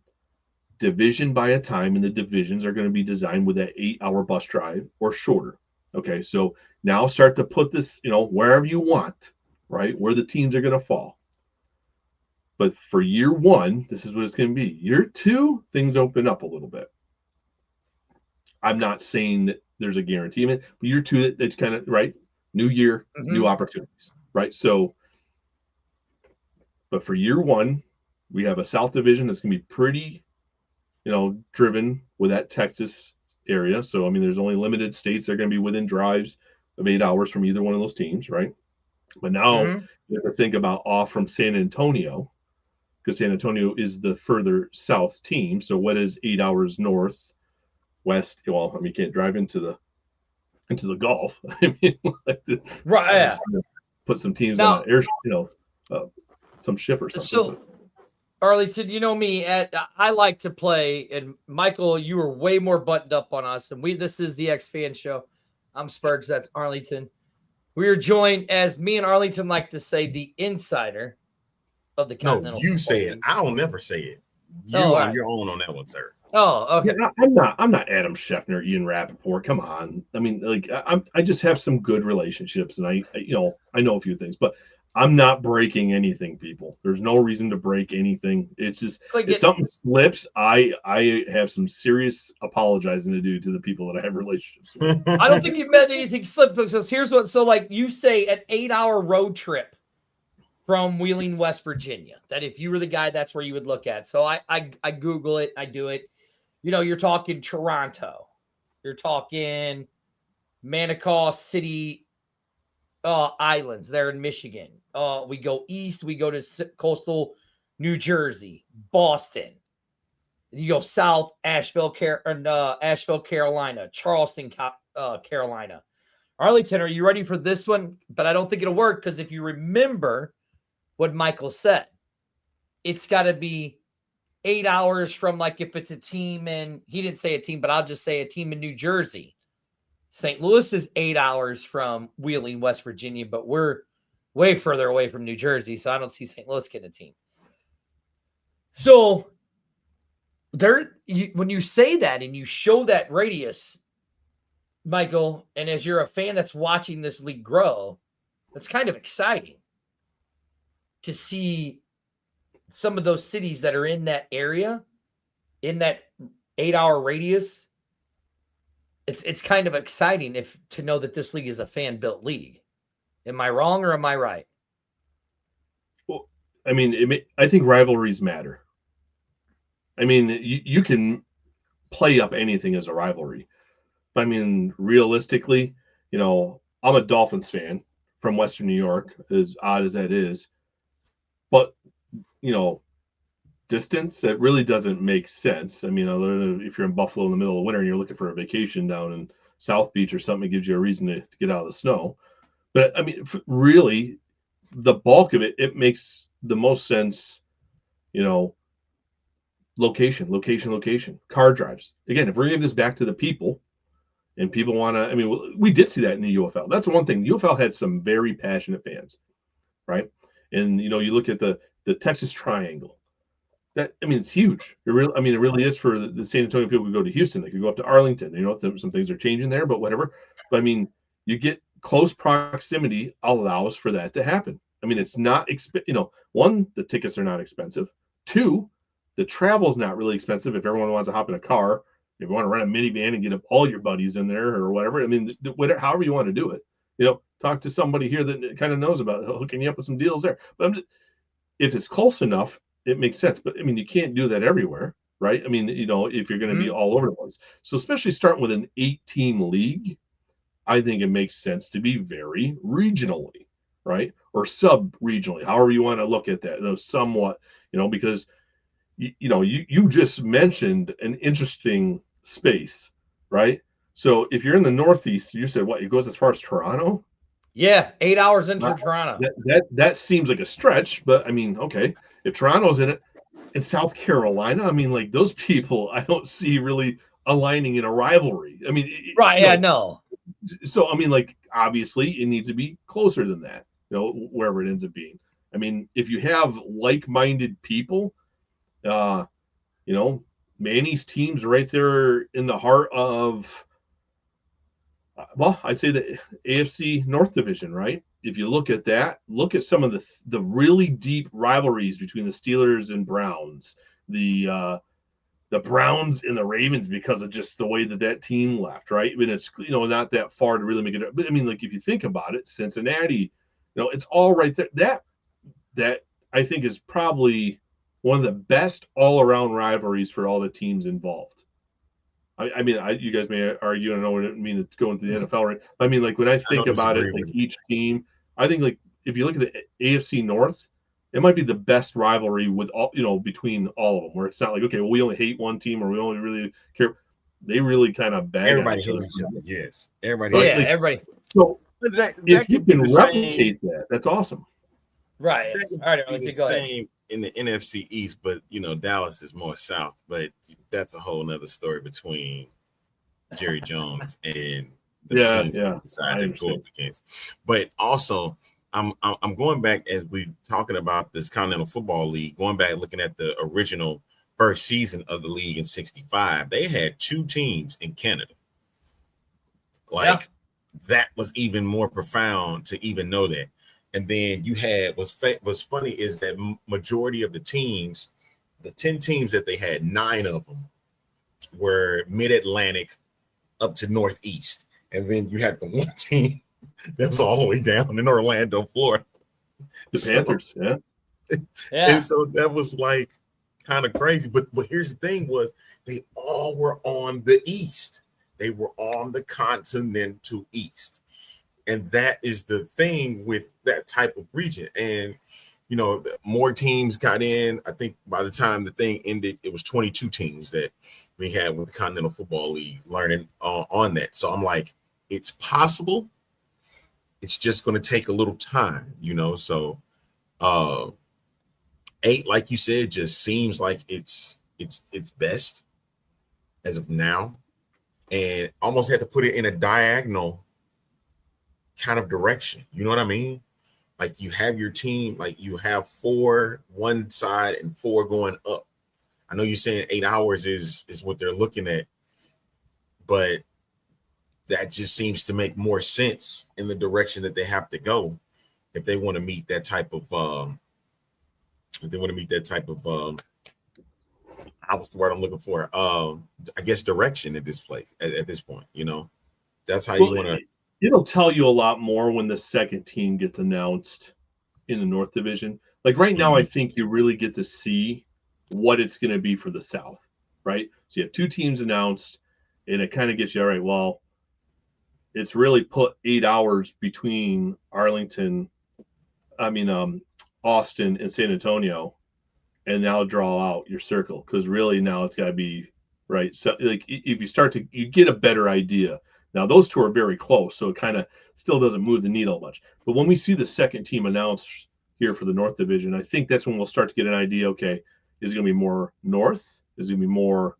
division by a time, and the divisions are going to be designed with that 8-hour bus drive or shorter. Okay, so now start to put this, wherever you want, right? Where the teams are going to fall. But for year one, this is what it's going to be. Year two, things open up a little bit. I'm not saying that there's a guarantee, but year two, that's kind of right. New year, new opportunities, right? So, but for year one, we have a South Division that's going to be pretty, driven with that Texas area. So, I mean, there's only limited states that are going to be within drives of 8 hours from either one of those teams, right? But now you have to think about off from San Antonio, because San Antonio is the further south team. So what is 8 hours north, west? Well, I mean, you can't drive into the Gulf. I mean, right? Yeah. Put some teams now, on an air, some ship or something. So, Arlington, you know me, I like to play, and Michael, you were way more buttoned up on us, and this is the X Fan Show. I'm Spurg, that's Arlington. We are joined, as me and Arlington like to say, the insider of the Continental. No, you say it. I don't never say it. You on your own on that one, sir. Oh, okay. Yeah, I'm not Adam Scheffner, Ian Rappaport. Come on. I mean, like I just have some good relationships, and I know a few things, but I'm not breaking anything, people. There's no reason to break anything. It's just if something slips, I have some serious apologizing to do to the people that I have relationships with. I don't think you've met anything slip, because here's what. So, like you say, an 8-hour road trip from Wheeling, West Virginia, that if you were the guy, that's where you would look at. So I Google it, I do it. You're talking Toronto, you're talking Manikaw City Islands there in Michigan. We go east, we go to coastal New Jersey, Boston. You go south, Asheville, Carolina, Charleston, Carolina. Arlington, are you ready for this one? But I don't think it'll work, because if you remember what Michael said, it's got to be 8 hours from, like, if it's a team, and he didn't say a team, but I'll just say a team in New Jersey. St. Louis is 8 hours from Wheeling, West Virginia, but we're way further away from New Jersey, so I don't see St. Louis getting a team. So when you say that and you show that radius, Michael, and as you're a fan that's watching this league grow, that's kind of exciting to see some of those cities that are in that area, in that 8-hour radius. It's kind of exciting to know that this league is a fan-built league. Am I wrong or am I right? Well, I mean, I think rivalries matter. I mean, you can play up anything as a rivalry. I mean, realistically, I'm a Dolphins fan from Western New York, as odd as that is. But, distance, it really doesn't make sense. I mean, if you're in Buffalo in the middle of winter and you're looking for a vacation down in South Beach or something, it gives you a reason to get out of the snow. But, I mean, really, the bulk of it makes the most sense, location, car drives. Again, if we're giving this back to the people, and people want to, I mean, we did see that in the UFL. That's one thing. The UFL had some very passionate fans, right? And, you look at the Texas Triangle. It's huge. It really is for the San Antonio people who go to Houston. They could go up to Arlington. Some things are changing there, but whatever. But, I mean, you get close proximity allows for that to happen. I mean, it's not, one, the tickets are not expensive. Two, the travel is not really expensive if everyone wants to hop in a car. If you want to rent a minivan and get all your buddies in there or whatever, I mean, however you want to do it, talk to somebody here that kind of knows about hooking you up with some deals there. But if it's close enough, it makes sense. But I mean, you can't do that everywhere, right? I mean, if you're going to be all over the place. So especially starting with an 8-team league, I think it makes sense to be very regionally, right? Or sub-regionally, however you want to look at that, somewhat, because you just mentioned an interesting space, right? So if you're in the Northeast, you said what? It goes as far as Toronto? Yeah, 8 hours into Toronto. That seems like a stretch, but I mean, okay, if Toronto's in it, in South Carolina, I mean, like those people, I don't see really aligning in a rivalry. I mean, right? Yeah, no. So I mean, like obviously, it needs to be closer than that, wherever it ends up being. I mean, if you have like-minded people, Manny's team's right there in the heart of, well, I'd say the AFC North Division, right? If you look at that, look at some of the really deep rivalries between the Steelers and Browns, the Browns and the Ravens, because of just the way that team left, right? I mean, it's not that far to really make it. But I mean, like if you think about it, Cincinnati, it's all right there. That I think is probably one of the best all-around rivalries for all the teams involved. I mean, you guys may argue, I don't know what it means to go into the NFL, right? I mean, like when I think about it, like each team, I think like if you look at the AFC North, it might be the best rivalry with all, between all of them, where it's not like, okay, well, we only hate one team or we only really care. They really kind of bag everybody on each other. Yes, everybody. Yeah, like, everybody. So if you can replicate that, that's awesome. Right. All right, the same in the NFC East, but Dallas is more south. But that's a whole nother story between Jerry Jones and the teams that decided to go up against. But also, I'm going back as we're talking about this Continental Football League, going back looking at the original first season of the league in '65. They had 2 teams in Canada. That was even more profound to even know that. And then you had what's funny is that majority of the teams, the 10 teams that they had, 9 of them were Mid-Atlantic up to Northeast. And then you had the one team that was all the way down in Orlando, Florida. The Panthers, yeah. And so that was like kind of crazy. But here's the thing was they all were on the East. They were on the continental East. And that is the thing with that type of region. And, more teams got in. I think by the time the thing ended, it was 22 teams that we had with the Continental Football League learning on that. So I'm like, it's possible. It's just going to take a little time, So 8, like you said, just seems like it's best as of now. And almost had to put it in a diagonal kind of direction. You know what I mean? Like you have your team, like you have 4 one side and 4 going up. I know you're saying 8 hours is what they're looking at, but that just seems to make more sense in the direction that they have to go if they want to meet that type of what's the word I'm looking for? I guess direction at this place at this point, That's how you want to. It'll tell you a lot more when the second team gets announced in the North Division. Like right now, I think you really get to see what it's going to be for the South, right? So you have 2 teams announced, and it kind of gets you, all right, well, it's really put 8 hours between Austin and San Antonio, and now draw out your circle, because really now it's got to be, right? So like if you get a better idea. Now, those 2 are very close, so it kind of still doesn't move the needle much. But when we see the second team announced here for the North Division, I think that's when we'll start to get an idea, okay, is it going to be more North? Is it going to be more,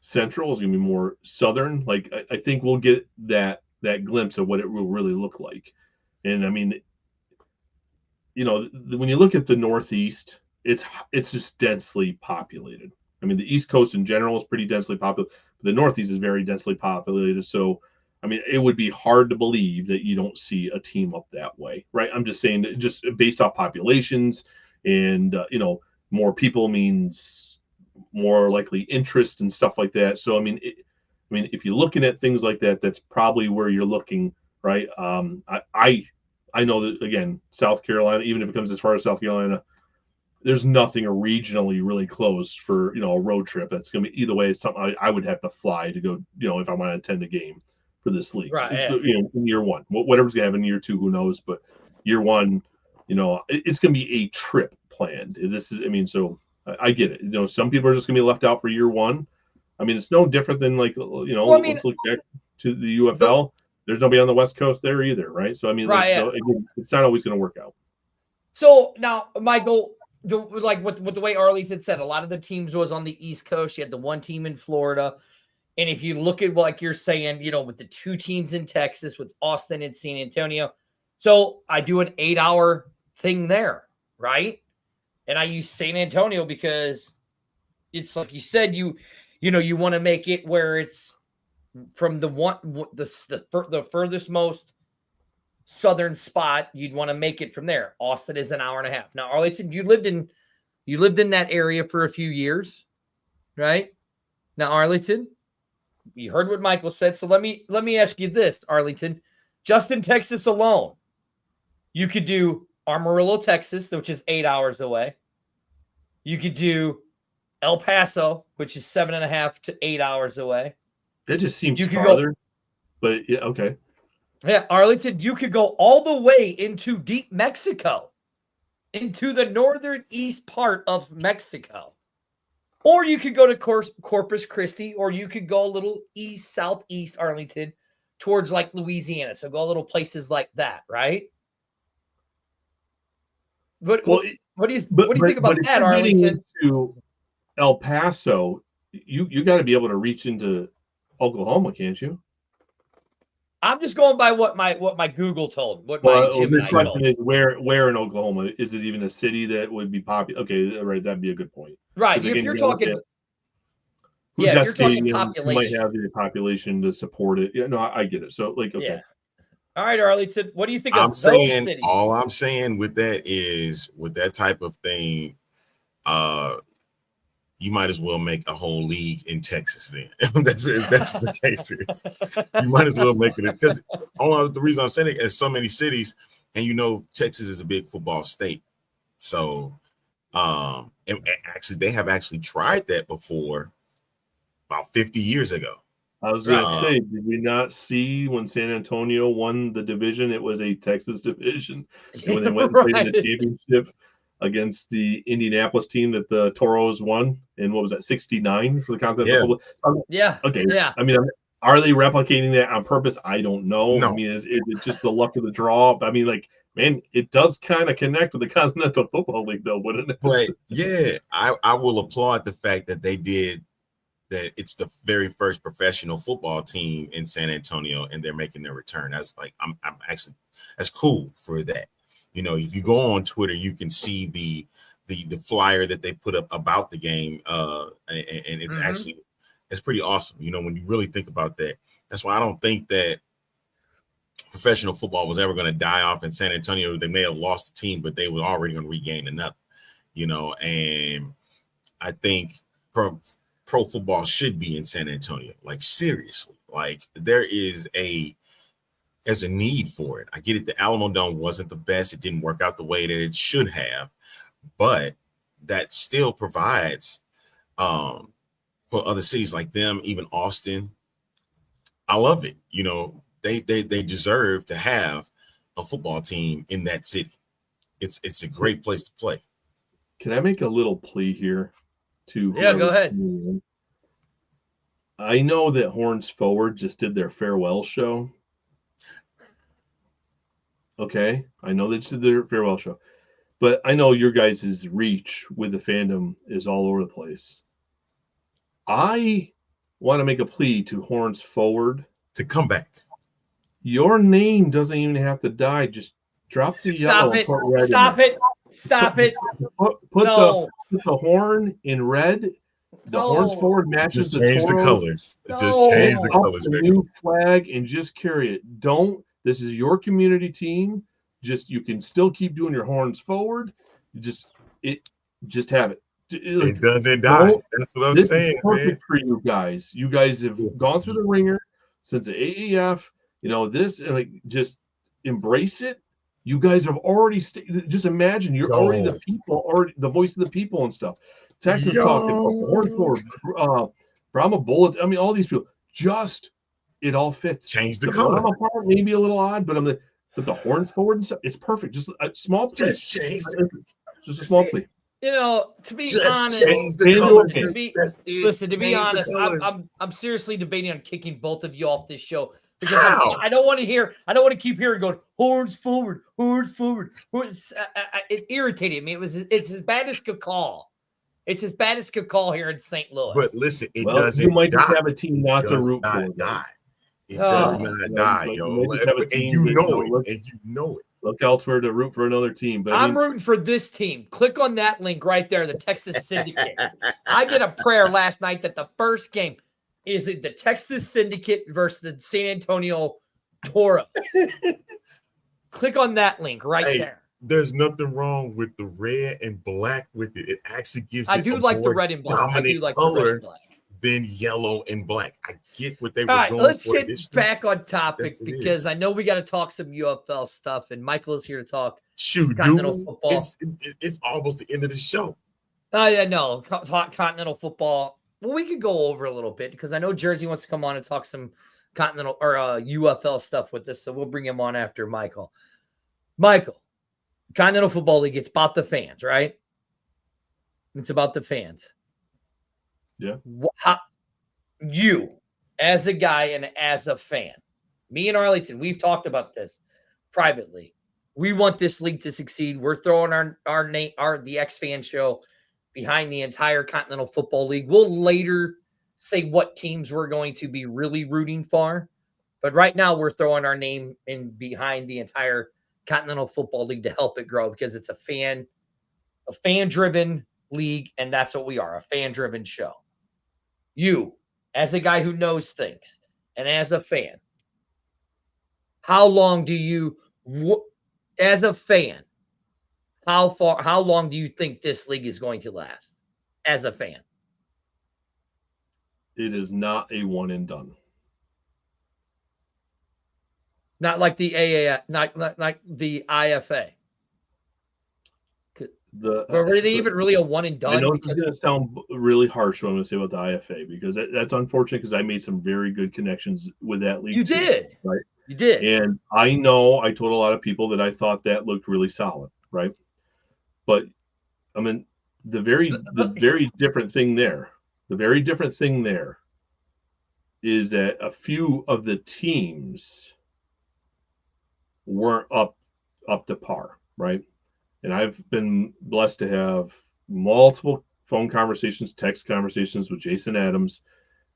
Central? Is it going to be more Southern? Like, I think we'll get that glimpse of what it will really look like. And, I mean, when you look at the Northeast, it's just densely populated. I mean, the East Coast in general is pretty densely populated. The Northeast is very densely populated. So, I mean, it would be hard to believe that you don't see a team up that way, right? I'm just saying that just based off populations and, more people means more likely interest and stuff like that. So, I mean, if you're looking at things like that, that's probably where you're looking, right? I know that, again, South Carolina, even if it comes as far as South Carolina, there's nothing regionally really close for, a road trip. That's going to be either way. It's something I would have to fly to go, if I want to attend a game for this league, right? In year 1, whatever's going to happen in year 2, who knows? But year 1, it's going to be a trip planned. So I get it. Some people are just going to be left out for year 1. I mean, it's no different than let's look back to the UFL. There's nobody on the West Coast there either, right? So I mean, it's not always going to work out. So now, Michael, with the way Arlington said, a lot of the teams was on the East Coast. You had the 1 team in Florida. And if you look at, like you're saying, with the 2 teams in Texas, with Austin and San Antonio. So I do an 8-hour thing there, right? And I use San Antonio because it's like you said, you want to make it where it's from the furthest most southern spot. You'd want to make it from there. Austin is an hour and a half. Now, Arlington, you lived in that area for a few years, right? Now, Arlington, you heard what Michael said. So let me ask you this, Arlington. Just in Texas alone, you could do Amarillo, Texas, which is 8 hours away. You could do El Paso, which is 7.5 to 8 hours away. It just seems You could farther, but yeah, okay. Yeah, Arlington, you could go all the way into deep Mexico, into the northern east part of Mexico. Or you could go to Corpus Christi, or you could go a little east, southeast Arlington towards like Louisiana. So go a little places like that, right? What do you think about that, Arlington? To El Paso, you got to be able to reach into Oklahoma, can't you? I'm just going by what my Google told. The question is where in Oklahoma? Is it even a city that would be popular? Okay, right, that'd be a good point. Right, if you're talking, if you're talking population, you might have the population to support it. Yeah, no, I get it. So, like, okay. Yeah. All right, Arlington, what do you think of those cities? All I'm saying with that is, with that type of thing, you might as well make a whole league in Texas then. That's the case is. You might as well make it, because the reason I'm saying it is so many cities, and Texas is a big football state. So and actually they have actually tried that before about 50 years ago. I was going to say, did we not see when San Antonio won the division? It was a Texas division. And when they went and played in the championship against the Indianapolis team that the Toros won, and what was that, 69 for the Continental? Yeah. Okay. Yeah. I mean, are they replicating that on purpose? I don't know. No. I mean, is it just the luck of the draw? I mean, like, man, it does kind of connect with the Continental Football League, though, wouldn't it? But yeah, I will applaud the fact that they did that. It's the very first professional football team in San Antonio, and they're making their return. That's like, I'm actually, that's cool for that. If you go on Twitter, you can see the flyer that they put up about the game, and it's actually, it's pretty awesome. When you really think about that. That's why I don't think that professional football was ever going to die off in San Antonio. They may have lost the team, but they were already going to regain another. And I think pro football should be in San Antonio. Like, seriously, like there's a need for it. I get it. The Alamo Dome wasn't the best. It didn't work out the way that it should have, but that still provides for other cities like them, even Austin. I love it. They deserve to have a football team in that city. It's a great place to play. Can I make a little plea here? Yeah, go ahead. I know that Horns Forward just did their farewell show. Okay, I know they just did their farewell show, but I know your guys' reach with the fandom is all over the place. I want to make a plea to Horns Forward to come back. Your name doesn't even have to die. Just drop the yellow. Stop it. Put the horn in red. The Horns Forward matches just change the colors. Just change the colors. The new flag and just carry it. This is your community team. You can still keep doing your Horns Forward. Just have it. It doesn't die. That's what I'm saying. Is perfect for you guys. You guys have gone through the ringer since the AAF. Just embrace it. You guys have already just imagine you're already the people, already the voice of the people and stuff. Texas talking, Horns Forward, Brahma Bullet. I mean, all these people. It all fits. Change the color. Brahma part may be a little odd, but the Horns Forward and stuff, it's perfect. Just a small plea. Just a small plea. To be honest, to be honest, I'm seriously debating on kicking both of you off this show because I don't want to keep hearing going Horns Forward. It irritated me. It's as bad as Cacall. It's as bad as Cacall here in St. Louis. But listen, it doesn't. You might die. just have a team not to root for. Die. It does not die, yo. And you know it. look elsewhere to root for another team. But I'm rooting for this team. Click on that link right there, the Texas Syndicate. I did a prayer last night that the first game is it the Texas Syndicate versus the San Antonio Toros. Click on that link right there. There's nothing wrong with the red and black with it. It actually gives I it do a like the more red and black. I dominant do like the color red and black. than yellow and black. I get what they were All right, going let's for. get back on topic Yes, it because is. I know we got to talk some UFL stuff, and Michael is here to talk Shoot, continental dude, football. it's almost the end of the show. Yeah, no, talk continental football. Well, we could go over a little bit because I know Jersey wants to come on and talk some continental or UFL stuff with us, so we'll bring him on after Michael. Michael, Continental Football League, it's about the fans, right? It's about the fans. Yeah. You, as a guy and as a fan, me and Arlington, we've talked about this privately. We want this league to succeed. We're throwing our name, the X Fan Show behind the entire Continental Football League. We'll later say what teams we're going to be really rooting for, but right now we're throwing our name in behind the entire Continental Football League to help it grow because it's a fan-driven league, and that's what we are, a fan-driven show. You, as a guy who knows things, and as a fan, how long do you, as a fan, how long do you think this league is going to last as a fan? It is not a one and done. Not like the AAF, not like the IFA. Were they even really a one and done? I know it's going to sound really harsh what I'm going to say about the IFA because that's unfortunate because I made some very good connections with that league. You did, right? You did, and I know I told a lot of people that I thought that looked really solid, right? But I mean, the very different thing there. The very different thing there is that a few of the teams weren't up to par, right? And I've been blessed to have multiple phone conversations, text conversations with Jason Adams.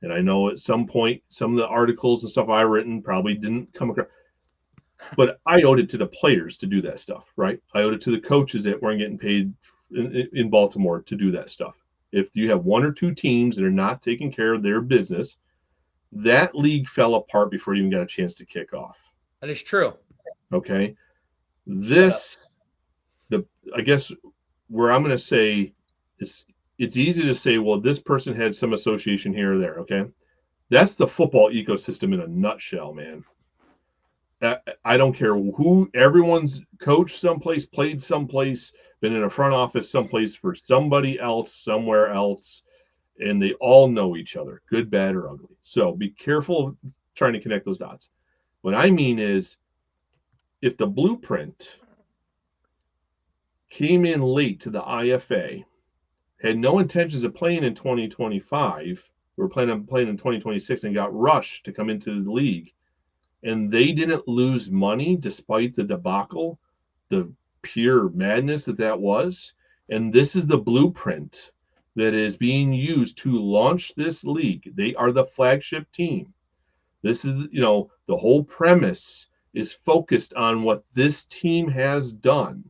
And I know at some point, some of the articles and stuff I've written probably didn't come across. But I owed it to the players to do that stuff, right? I owed it to the coaches that weren't getting paid in Baltimore to do that stuff. If you have one or two teams that are not taking care of their business, that league fell apart before it even got a chance to kick off. That is true. Okay. I guess where I'm going to say is it's easy to say, well, this person had some association here or there. Okay. That's the football ecosystem in a nutshell, man. I don't care who, everyone's coached someplace, played someplace, been in a front office someplace for somebody else, somewhere else, and they all know each other, good, bad, or ugly. So be careful of trying to connect those dots. What I mean is, if the blueprint came in late to the IFA, had no intentions of playing in 2025, were planning on playing in 2026 and got rushed to come into the league, and they didn't lose money despite the debacle, the pure madness that was. And this is the blueprint that is being used to launch this league. They are the flagship team. This is, the whole premise is focused on what this team has done.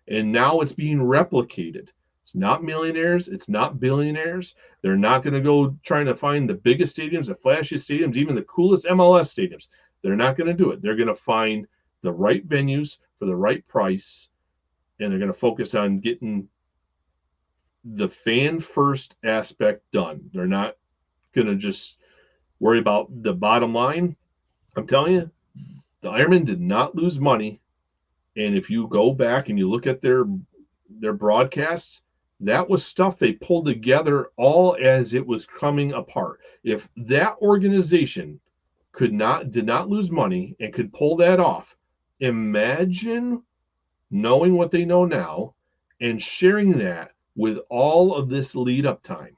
And now it's being replicated. It's not millionaires. It's not billionaires. They're not going to go trying to find the biggest stadiums, the flashiest stadiums, even the coolest MLS stadiums. They're not going to do it. They're going to find the right venues for the right price, and they're going to focus on getting the fan first aspect done. They're not going to just worry about the bottom line. I'm telling you, the Ironmen did not lose money. And if you go back and you look at their broadcasts, that was stuff they pulled together all as it was coming apart. If that organization did not lose money and could pull that off, imagine knowing what they know now and sharing that with all of this lead up time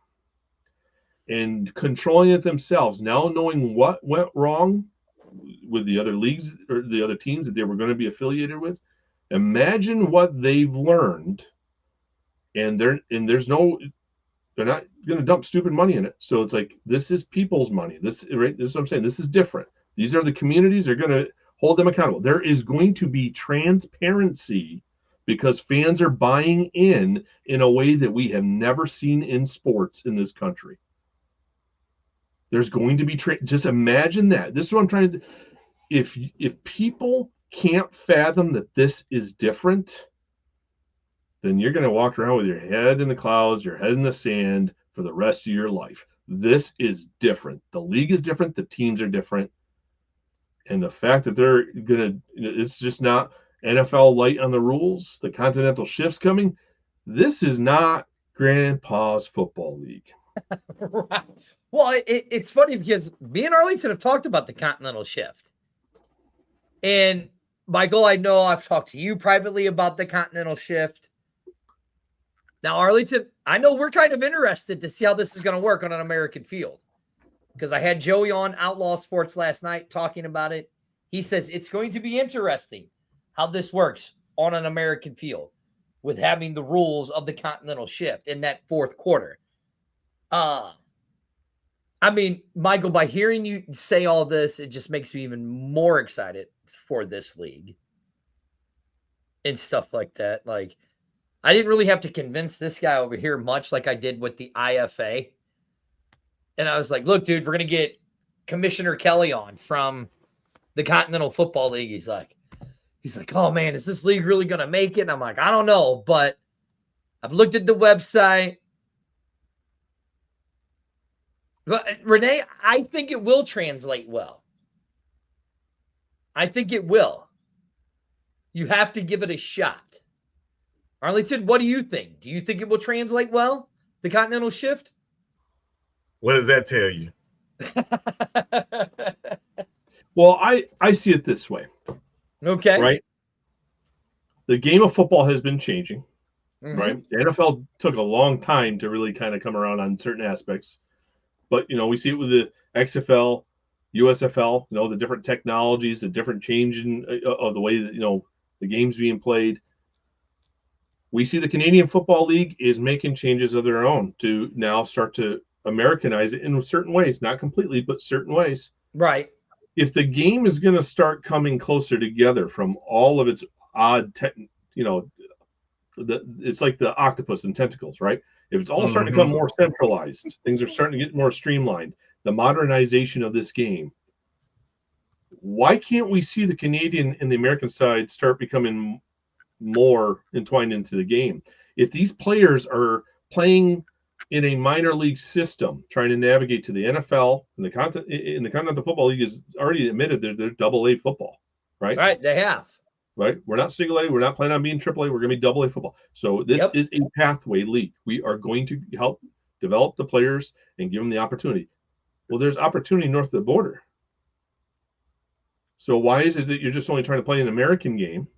and controlling it themselves, now knowing what went wrong with the other leagues or the other teams that they were going to be affiliated with. Imagine what they've learned, and they're not going to dump stupid money in it. So it's like, this is people's money. This is what I'm saying. This is different. These are the communities. They're going to Hold them accountable. There is going to be transparency because fans are buying in a way that we have never seen in sports in this country. There's going to be just imagine that. This is what I'm trying to. If people can't fathom that this is different, then you're going to walk around with your head in the clouds, your head in the sand for the rest of your life. This is different. The league is different. The teams are different. And the fact that they're going to, it's just not NFL light on the rules, the continental shifts coming. This is not Grandpa's Football League. Right. Well, it's funny because me and Arlington have talked about the continental shift. And Michael, I know I've talked to you privately about the continental shift. Now, Arlington, I know we're kind of interested to see how this is going to work on an American field. Because I had Joey on Outlaw Sports last night talking about it. He says it's going to be interesting how this works on an American field with having the rules of the continental shift in that fourth quarter. I mean, Michael, by hearing you say all this, it just makes me even more excited for this league and stuff like that. Like, I didn't really have to convince this guy over here much like I did with the IFA. And I was like, look, dude, we're going to get Commissioner Kelly on from the Continental Football League. He's like, oh, man, is this league really going to make it? And I'm like, I don't know, but I've looked at the website. But Renee, I think it will translate well. I think it will. You have to give it a shot. Arlington, what do you think? Do you think it will translate well, the continental shift? What does that tell you? Well, I see it this way. Okay. Right? The game of football has been changing. Mm-hmm. Right? The NFL took a long time to really kind of come around on certain aspects. But, we see it with the XFL, USFL, the different technologies, the different changing of the way that, the game's being played. We see the Canadian Football League is making changes of their own to now start to Americanize it in certain ways, not completely, but certain ways. Right. If the game is going to start coming closer together from all of its odd, it's like the octopus and tentacles, right? If it's all starting to become more centralized, things are starting to get more streamlined, the modernization of this game, why can't we see the Canadian and the American side start becoming more entwined into the game? If these players are playing in a minor league system, trying to navigate to the NFL, and the Continental Football League is already admitted they're double A football, right? Right, they have. Right, we're not single A. We're not planning on being triple A. We're going to be double A football. So this is a pathway league. We are going to help develop the players and give them the opportunity. Well, there's opportunity north of the border. So why is it that you're just only trying to play an American game?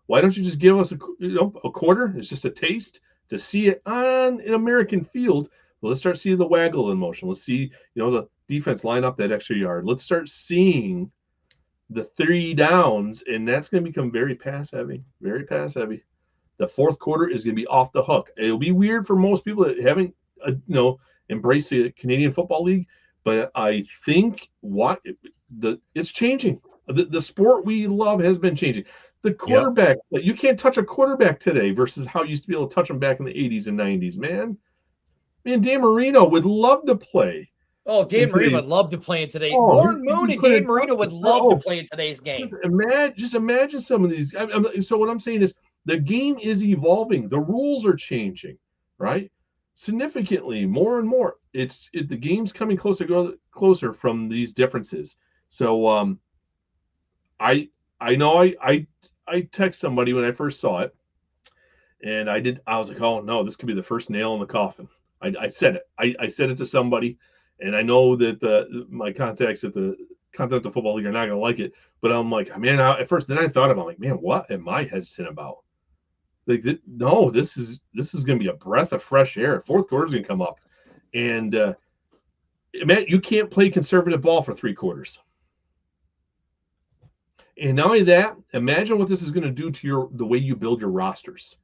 Why don't you just give us a quarter? It's just a taste to see it on an American field. Well, let's start seeing the waggle in motion. Let's see, the defense line up that extra yard. Let's start seeing the 3 downs, and that's going to become very pass heavy, very pass heavy. The fourth quarter is going to be off the hook. It'll be weird for most people that haven't, embraced the Canadian Football League, but I think it's changing. The sport we love has been changing. The quarterback, you can't touch a quarterback today versus how you used to be able to touch them back in the 80s and 90s, man. Dan Marino would love to play. Oh, Dan Marino would love to play in today. Warren Moon and Dan Marino would love to play in today's game. Just imagine some of these. So what I'm saying is the game is evolving. The rules are changing, right? Significantly, more and more. The game's coming closer from these differences. So I know I text somebody when I first saw it, and I was like, oh no, this could be the first nail in the coffin. I said it. I said it to somebody. And I know that my contacts at the Continental Football League are not going to like it, but I'm like, man, at first, then I thought about, like, man, what am I hesitant about? Like, no, this is going to be a breath of fresh air. Fourth quarter is going to come up, and man, you can't play conservative ball for 3 quarters. And not only that, imagine what this is going to do to the way you build your rosters.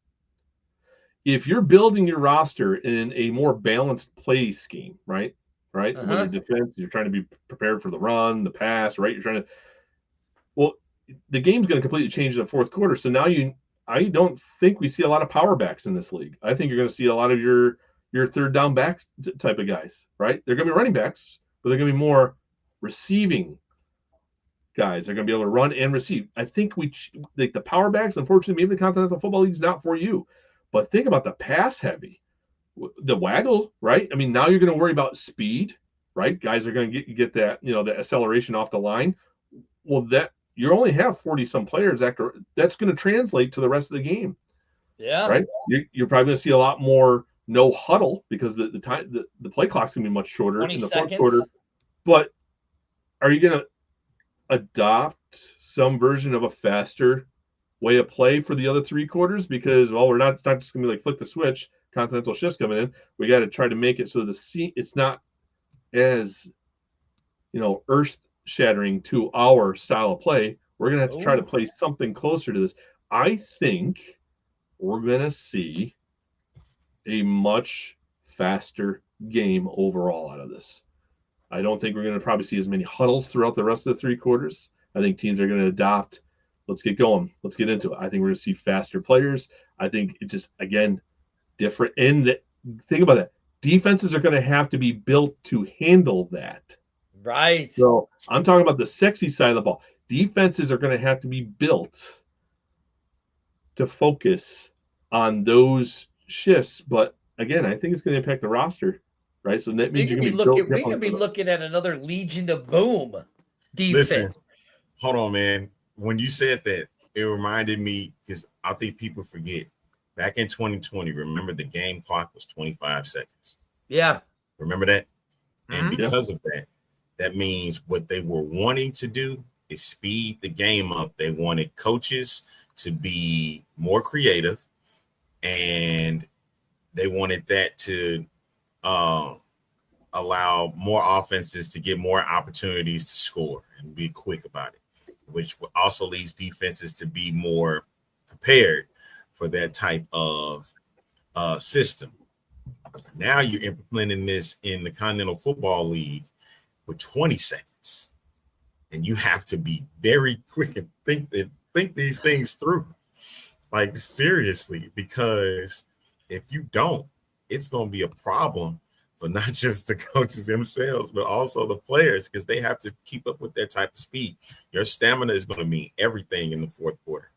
If you're building your roster in a more balanced play scheme, right? With your defense, you're trying to be prepared for the run, the pass, right? Well, the game's going to completely change in the fourth quarter. So now I don't think we see a lot of power backs in this league. I think you're going to see a lot of your third down backs type of guys, right? They're going to be running backs, but they're going to be more receiving guys. They're going to be able to run and receive. I think like the power backs, unfortunately, maybe the Continental Football League is not for you. But think about the pass heavy, the waggle, right? I mean, now you're going to worry about speed, right? Guys are going to get that, the acceleration off the line. Well, that you only have 40 some players after that's going to translate to the rest of the game. Yeah. Right. You're probably going to see a lot more no huddle because the time the play clock's going to be much shorter 20 in the seconds. fourth quarter. But are you going to adopt some version of a faster way of play for the other three quarters? Because we're not just going to be like flick the switch, continental shifts coming in. We got to try to make it so it's not as earth shattering to our style of play. We're going to have to try to play something closer to this. I think we're going to see a much faster game overall out of this. I don't think we're going to probably see as many huddles throughout the rest of the three quarters. I think teams are going to adopt, let's get going. Let's get into it. I think we're going to see faster players. I think it just, again, different. And think about that. Defenses are going to have to be built to handle that. Right. So I'm talking about the sexy side of the ball. Defenses are going to have to be built to focus on those shifts. But again, I think it's going to impact the roster, right? So that means we could be looking at another Legion of Boom defense. Listen, hold on, man. When you said that, it reminded me, because I think people forget, back in 2020, remember the game clock was 25 seconds. Yeah. Remember that? And because of that, that means what they were wanting to do is speed the game up. They wanted coaches to be more creative, and they wanted that to allow more offenses to get more opportunities to score and be quick about it, which also leads defenses to be more prepared for that type of system. Now you're implementing this in the Continental Football League with 20 seconds, and you have to be very quick and think these things through, like seriously, because if you don't, it's going to be a problem for not just the coaches themselves, but also the players, because they have to keep up with that type of speed. Your stamina is going to mean everything in the fourth quarter.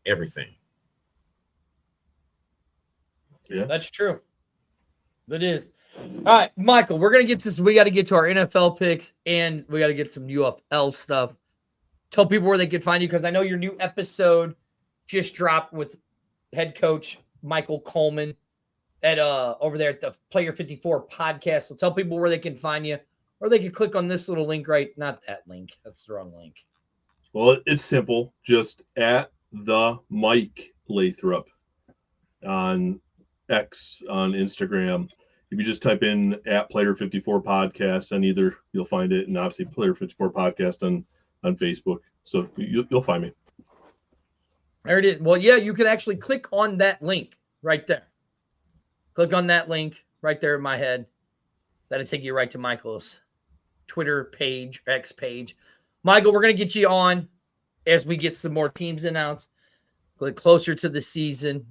Everything. Yeah, that's true. That is. All right, Michael, we're going to get this. We got to get to our NFL picks, and we got to get some UFL stuff. Tell people where they can find you, because I know your new episode just dropped with head coach Michael Coleman at over there at the Player 54 podcast. So tell people where they can find you, or they can click on this little link, right? Not that link. That's the wrong link. Well, it's simple. Just at the Mike Lathrop on X, on Instagram. If you just type in at Player 54 podcast on either, you'll find it, and obviously Player 54 podcast on Facebook. So you'll find me. There it is. Well, yeah, you can actually click on that link right there. Click on that link right there in my head. That'll take you right to Michael's Twitter page, X page. Michael, we're going to get you on as we get some more teams announced, get closer to the season,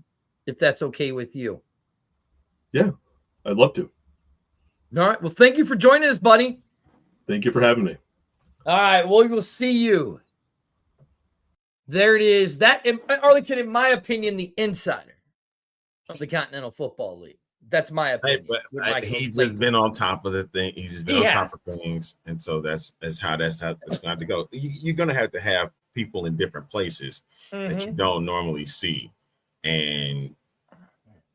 if that's okay with you. Yeah, I'd love to. All right. Well, thank you for joining us, buddy. Thank you for having me. All right. Well, we will see you. There it is. That, Arlington, in my opinion, the insider of the Continental Football League. That's my opinion. Hey, but he's just been on top of the thing. He's just been on top of things, and so that's how it's going to have to go. You're going to have people in different places that you don't normally see, and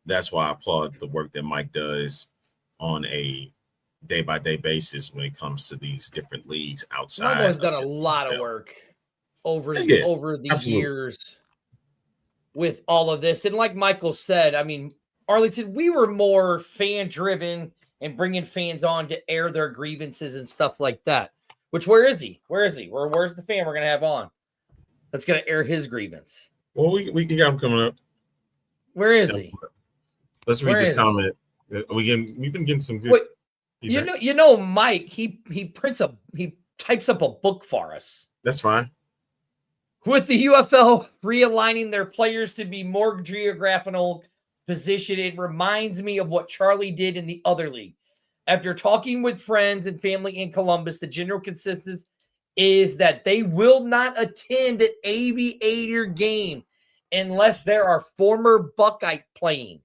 that's why I applaud the work that Mike does on a day-by-day basis when it comes to these different leagues outside. Michael's done a lot of work over the years with all of this. And like Michael said, I mean, Arlington, we were more fan-driven and bringing fans on to air their grievances and stuff like that. Which, where is he? Where's the fan we're going to have on that's going to air his grievance? Well, we got him coming up. Where is he? Let's read this comment. We've been getting some good. Wait, you know, Mike. He types up a book for us. That's fine. With the UFL realigning their players to be more geographical position, it reminds me of what Charlie did in the other league. After talking with friends and family in Columbus, the general consensus is that they will not attend an Aviator game unless there are former Buckeye playing.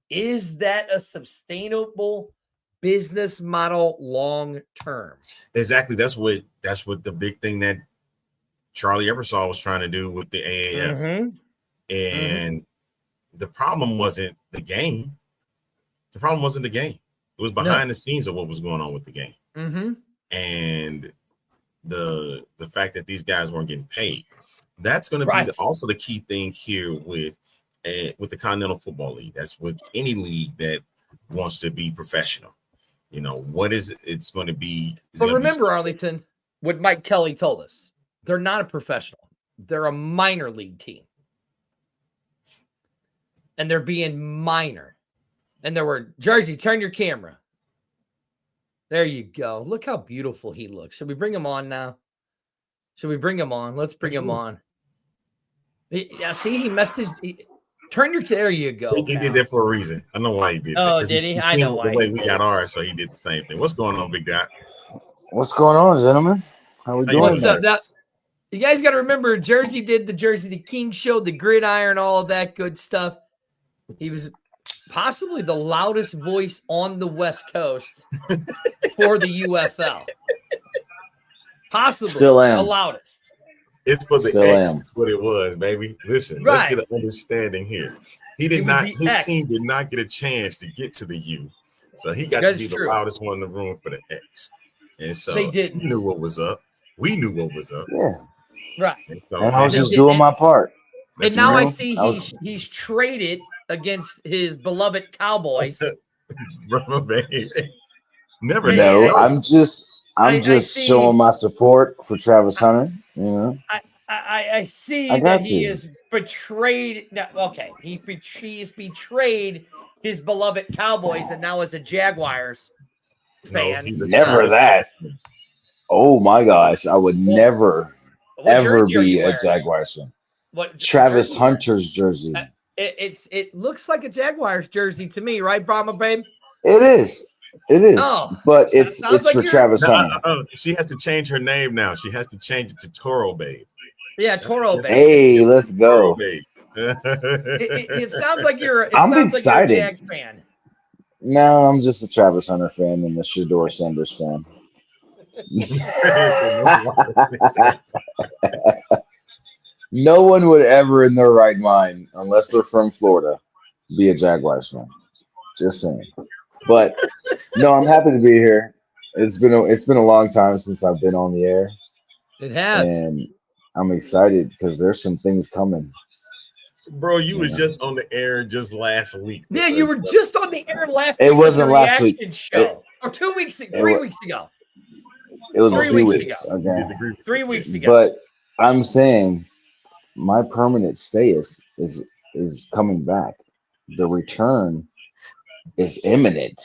Is that a sustainable business model long term? Exactly. That's what the big thing that Charlie Ebersol was trying to do with the AAF. Mm-hmm. And the problem wasn't the game. The problem wasn't the game. It was behind the scenes of what was going on with the game. Mm-hmm. And the fact that these guys weren't getting paid. That's going to be also the key thing here with the Continental Football League. That's with any league that wants to be professional. You know, what is it? It's going to be. But remember, Arlington, what Mike Kelly told us. They're not a professional. They're a minor league team. And they're being minor. And there were, Jersey, turn your camera. There you go. Look how beautiful he looks. Should we bring him on now? Should we bring him on? Let's bring him on. Yeah, see, he messed his. Turn your. There you go. He did that for a reason. I know why he did. Oh, did he? I know why. The way we got ours, so he did the same thing. What's going on, Big Dot? What's going on, gentlemen? How we doing? Now, you guys got to remember, Jersey did the Jersey the King show, the gridiron, all of that good stuff. He was possibly the loudest voice on the West Coast for the UFL. Possibly Still am. The loudest. It's for the X, what it was, baby. Listen, let's get an understanding here. His team did not get a chance to get to the U. So he got to be the loudest one in the room for the X. And so they didn't. He knew what was up. We knew what was up. Yeah. Right. And I was just doing my part. And now I see he's traded against his beloved Cowboys. Brother, baby. Never know. I'm just showing my support for Travis Hunter. You know, I see that he is betrayed. No, okay, he's betrayed his beloved Cowboys, and now is a Jaguars fan. No, never that. Oh my gosh, I would never ever be a Jaguars fan. What Travis Hunter's jersey? It looks like a Jaguars jersey to me, right, Brahma babe? It is. But it's for Travis Hunter. She has to change her name now. She has to change it to Toro Babe. Yeah, Toro Babe. Hey, let's go. It sounds like you're. I'm excited. You're a Jags fan. No, I'm just a Travis Hunter fan and a Shedeur Sanders fan. No one would ever, in their right mind, unless they're from Florida, be a Jaguars fan. Just saying. But no, I'm happy to be here. It's been a long time since I've been on the air. It has, and I'm excited because there's some things coming. Bro, you was just on the air just last week. Yeah, you were just on the air last week. It wasn't last week. Show. Or 2 weeks, 3 weeks ago. It was 3 weeks ago. Okay. 3 weeks ago. But I'm saying my permanent stay is coming back. The return is imminent.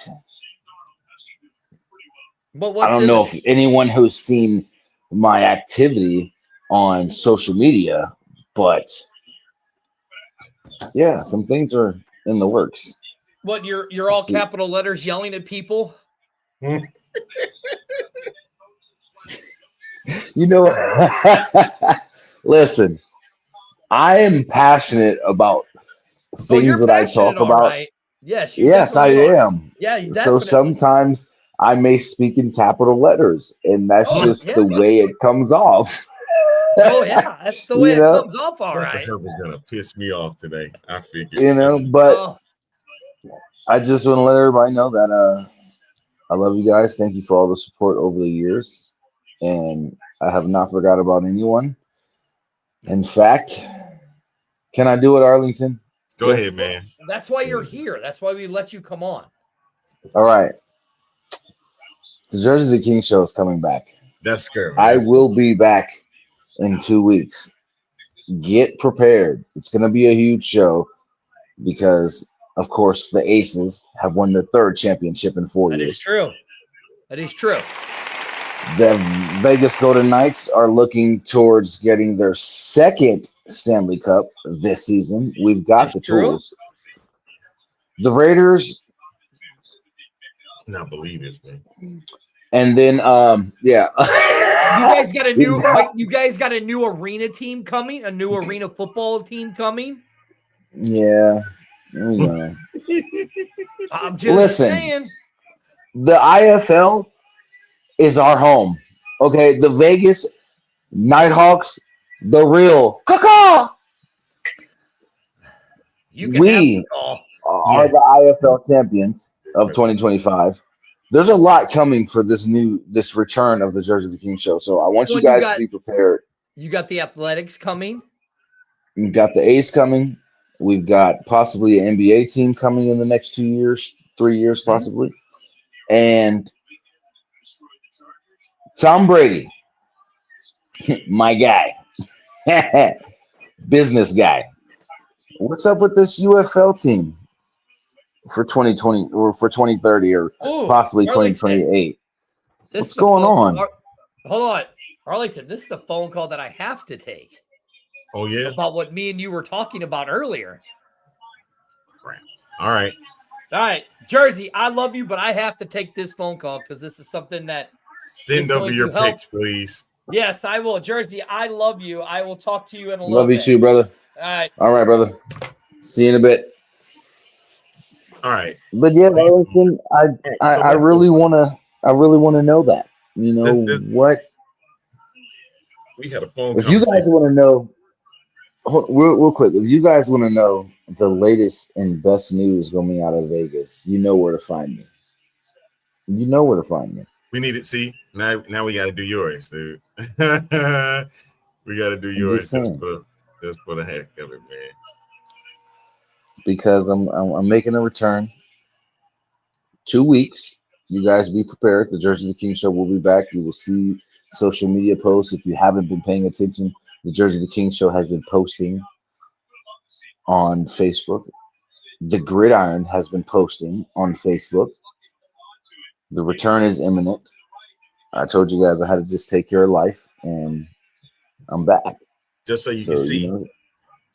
But I don't know if anyone who's seen my activity on social media, but yeah, some things are in the works. What, you're all capital letters yelling at people? You know, listen, I am passionate about things that I talk about. Right. Yes, I am. Yeah. So sometimes I may speak in capital letters, and that's just the way it comes off. Oh yeah, that's the way it comes off. All right. Herb was gonna piss me off today. I figured. You know, but I just want to let everybody know that I love you guys. Thank you for all the support over the years, and I have not forgot about anyone. In fact, can I do it, Arlington? Go ahead, man. That's why you're here. That's why we let you come on. All right. The Jersey the King show is coming back. That's scary. I will be back in 2 weeks. Get prepared. It's going to be a huge show because, of course, the Aces have won their 3rd championship in 4 years. That is true. That is true. The Vegas Golden Knights are looking towards getting their second Stanley Cup this season. We've got That's the true. tools. The Raiders, Not believe this, man. and then yeah. You guys got a new wait, you guys got a new arena team coming, a new arena football team coming. Yeah. You know. I'm just Listen, saying. the IFL is our home. Okay, the Vegas Nighthawks, the real caca. You can have We the call. are the IFL champions of 2025. There's a lot coming for this return of the Jersey the King show. So I want Well, you guys to be prepared. You got the Athletics coming. We've got the A's coming. We've got possibly an NBA team coming in the next 2 years, 3 years possibly. And Tom Brady, my guy, business guy. What's up with this UFL team for 2020 or for 2030 or possibly Arlington. 2028? This What's going on? Hold on. Arlington, this is the phone call that I have to take. Oh, yeah? About what me and you were talking about earlier. Right. All right. Jersey, I love you, but I have to take this phone call because this is something that send over your picks, please. Yes, I will. Jersey, I love you. I will talk to you in a little bit. Love you too, brother. All right, brother. See you in a bit. All right. But yeah, Arlington, I really want to know that. You know what? We had a phone. If you guys want to know, real quick, if you guys want to know the latest and best news coming out of Vegas, you know where to find me. You know where to find me. We need it. See, now we got to do yours, dude. We got to do yours just for the heck of it, man. Because I'm making a return. 2 weeks. You guys be prepared. The Jersey the King show will be back. You will see social media posts. If you haven't been paying attention, the Jersey the King show has been posting on Facebook. The Gridiron has been posting on Facebook. The return is imminent. I told you guys I had to just take care of life, and I'm back. Just so you can see.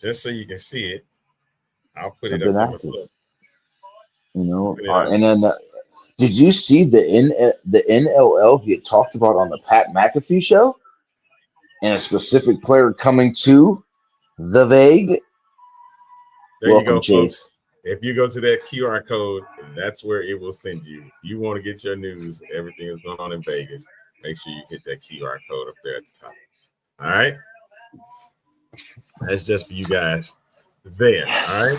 Just so you can see it. I'll put it up there myself. You know, and then did you see the NLL get talked about on the Pat McAfee show? And a specific player coming to the Vague. There Welcome, you go, Chase. Folks. If you go to that QR code, that's where it will send you. You want to get your news, everything that's going on in Vegas. Make sure you hit that QR code up there at the top. All right. That's just for you guys there. Yes. All right.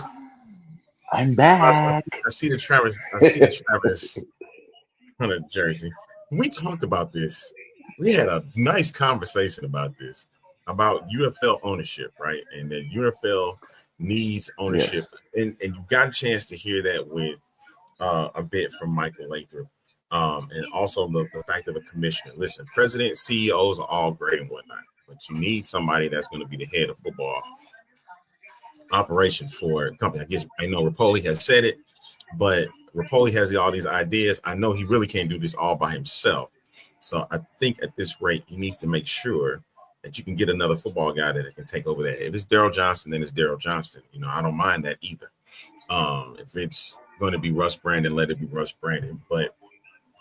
I'm back. I see the Travis. I see the Travis on a jersey. We talked about this. We had a nice conversation about this, about UFL ownership, right? And that UFL needs ownership. Yes. And you got a chance to hear that with a bit from Michael Lathrop. And also the fact of a commissioner. Listen, president, CEOs are all great and whatnot, but you need somebody that's going to be the head of football operation for the company. I guess I know Rapoli has said it, but Rapoli has all these ideas. I know he really can't do this all by himself. So I think at this rate, he needs to make sure that you can get another football guy that can take over that. If it's Daryl Johnston, then it's Daryl Johnston. You know, I don't mind that either. If it's going to be Russ Brandon, let it be Russ Brandon. But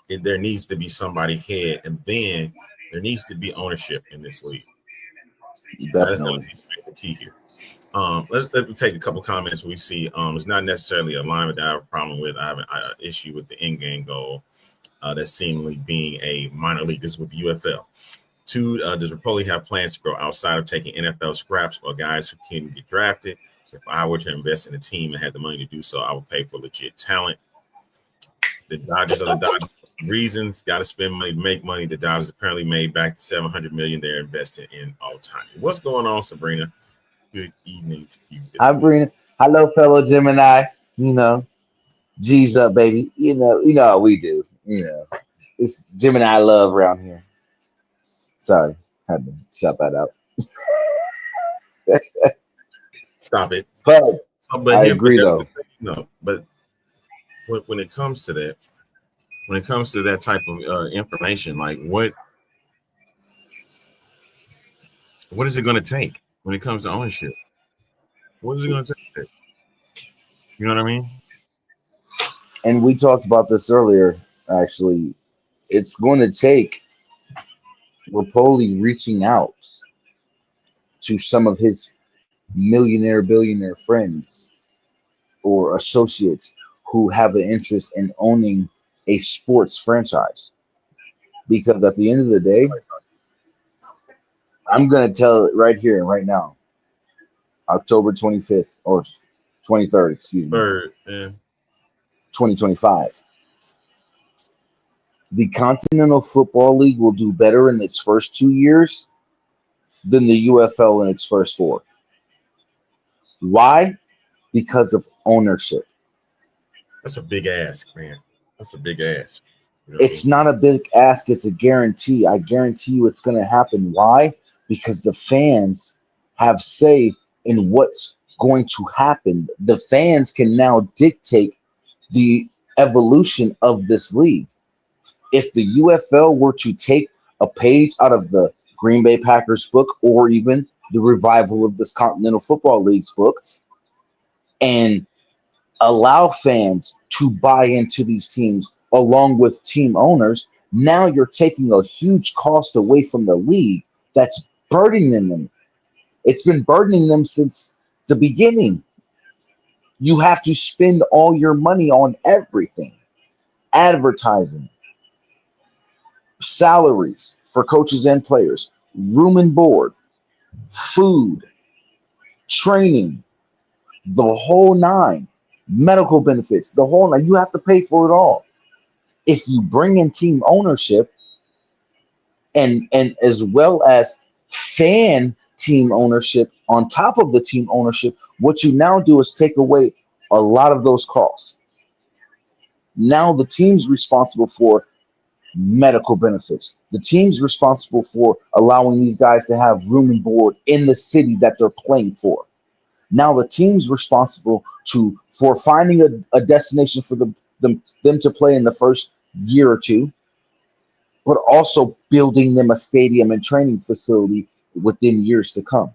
there needs to be somebody head, and then there needs to be ownership in this league. That's going to be the key here. Let me take a couple comments we see. It's not necessarily a line that I have a problem with. I have an issue with the end-game goal that's seemingly being a minor league. This is with the UFL. 2, does Rapoli have plans to grow outside of taking NFL scraps or guys who can get drafted? If I were to invest in a team and had the money to do so, I would pay for legit talent. The Dodgers are the Dodgers for reasons. Got to spend money to make money. The Dodgers apparently made back the $700 million they're invested in Ohtani. What's going on, Sabrina? Good evening to you. Hi, Sabrina. Hello, fellow Gemini. You know, G's up, baby. You know how we do. You know, it's Gemini love around here. Sorry, had to shout that out. Stop it. But I agree, though. No, but when it comes to that, type of information, like what What is it going to take when it comes to ownership? What is it going to take? You know what I mean? And we talked about this earlier, actually. It's going to take Rapoli reaching out to some of his millionaire, billionaire friends or associates who have an interest in owning a sports franchise. Because at the end of the day, I'm going to tell it right here and right now, October 25th or 23rd, excuse me, Third, yeah. 2025. The Continental Football League will do better in its first 2 years than the UFL in its first four. Why? Because of ownership. That's a big ask, man. That's a big ask. You know what I It's not a big ask, it's a guarantee. I guarantee you it's going to happen. Why? Because the fans have say in what's going to happen. The fans can now dictate the evolution of this league. If the UFL were to take a page out of the Green Bay Packers book or even the revival of this Continental Football League's book and allow fans to buy into these teams along with team owners, now you're taking a huge cost away from the league that's burdening them. It's been burdening them since the beginning. You have to spend all your money on everything: advertising, salaries for coaches and players, room and board, food, training, the whole nine, medical benefits, the whole nine. You have to pay for it all. If you bring in team ownership and as well as fan team ownership on top of the team ownership, what you now do is take away a lot of those costs. Now the team's responsible for medical benefits. The team's responsible for allowing these guys to have room and board in the city that they're playing for. Now the team's responsible for finding a destination for them to play in the first year or two, but also building them a stadium and training facility within years to come.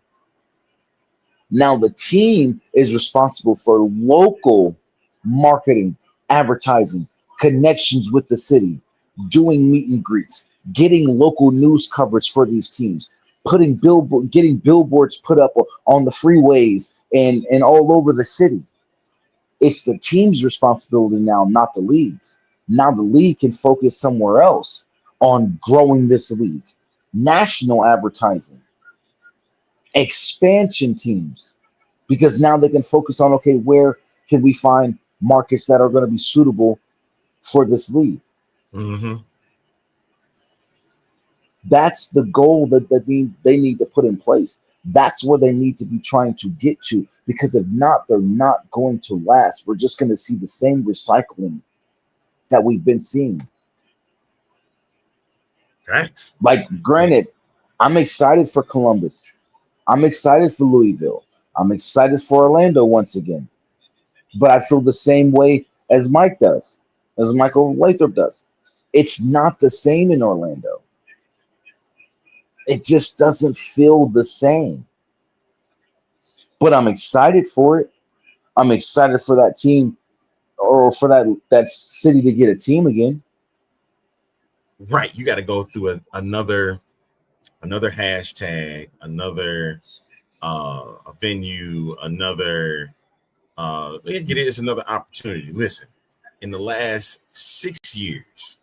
Now the team is responsible for local marketing, advertising, connections with the city, doing meet and greets, getting local news coverage for these teams, getting billboards put up on the freeways and all over the city. It's the team's responsibility now, not the league's. Now the league can focus somewhere else on growing this league. National advertising, expansion teams, because now they can focus on, okay, where can we find markets that are going to be suitable for this league? Mm-hmm. That's the goal that they need to put in place. That's where they need to be trying to get to, because if not, they're not going to last. We're just going to see the same recycling that we've been seeing. Thanks. Like, granted, I'm excited for Columbus. I'm excited for Louisville. I'm excited for Orlando once again. But I feel the same way as Mike does, as Michael Lathrop does. It's not the same in Orlando. It just doesn't feel the same. But I'm excited for it. I'm excited for that team, or for that city to get a team again. Right. You got to go through another hashtag, another a venue, another get it. It's another opportunity. Listen, in the last 6 years,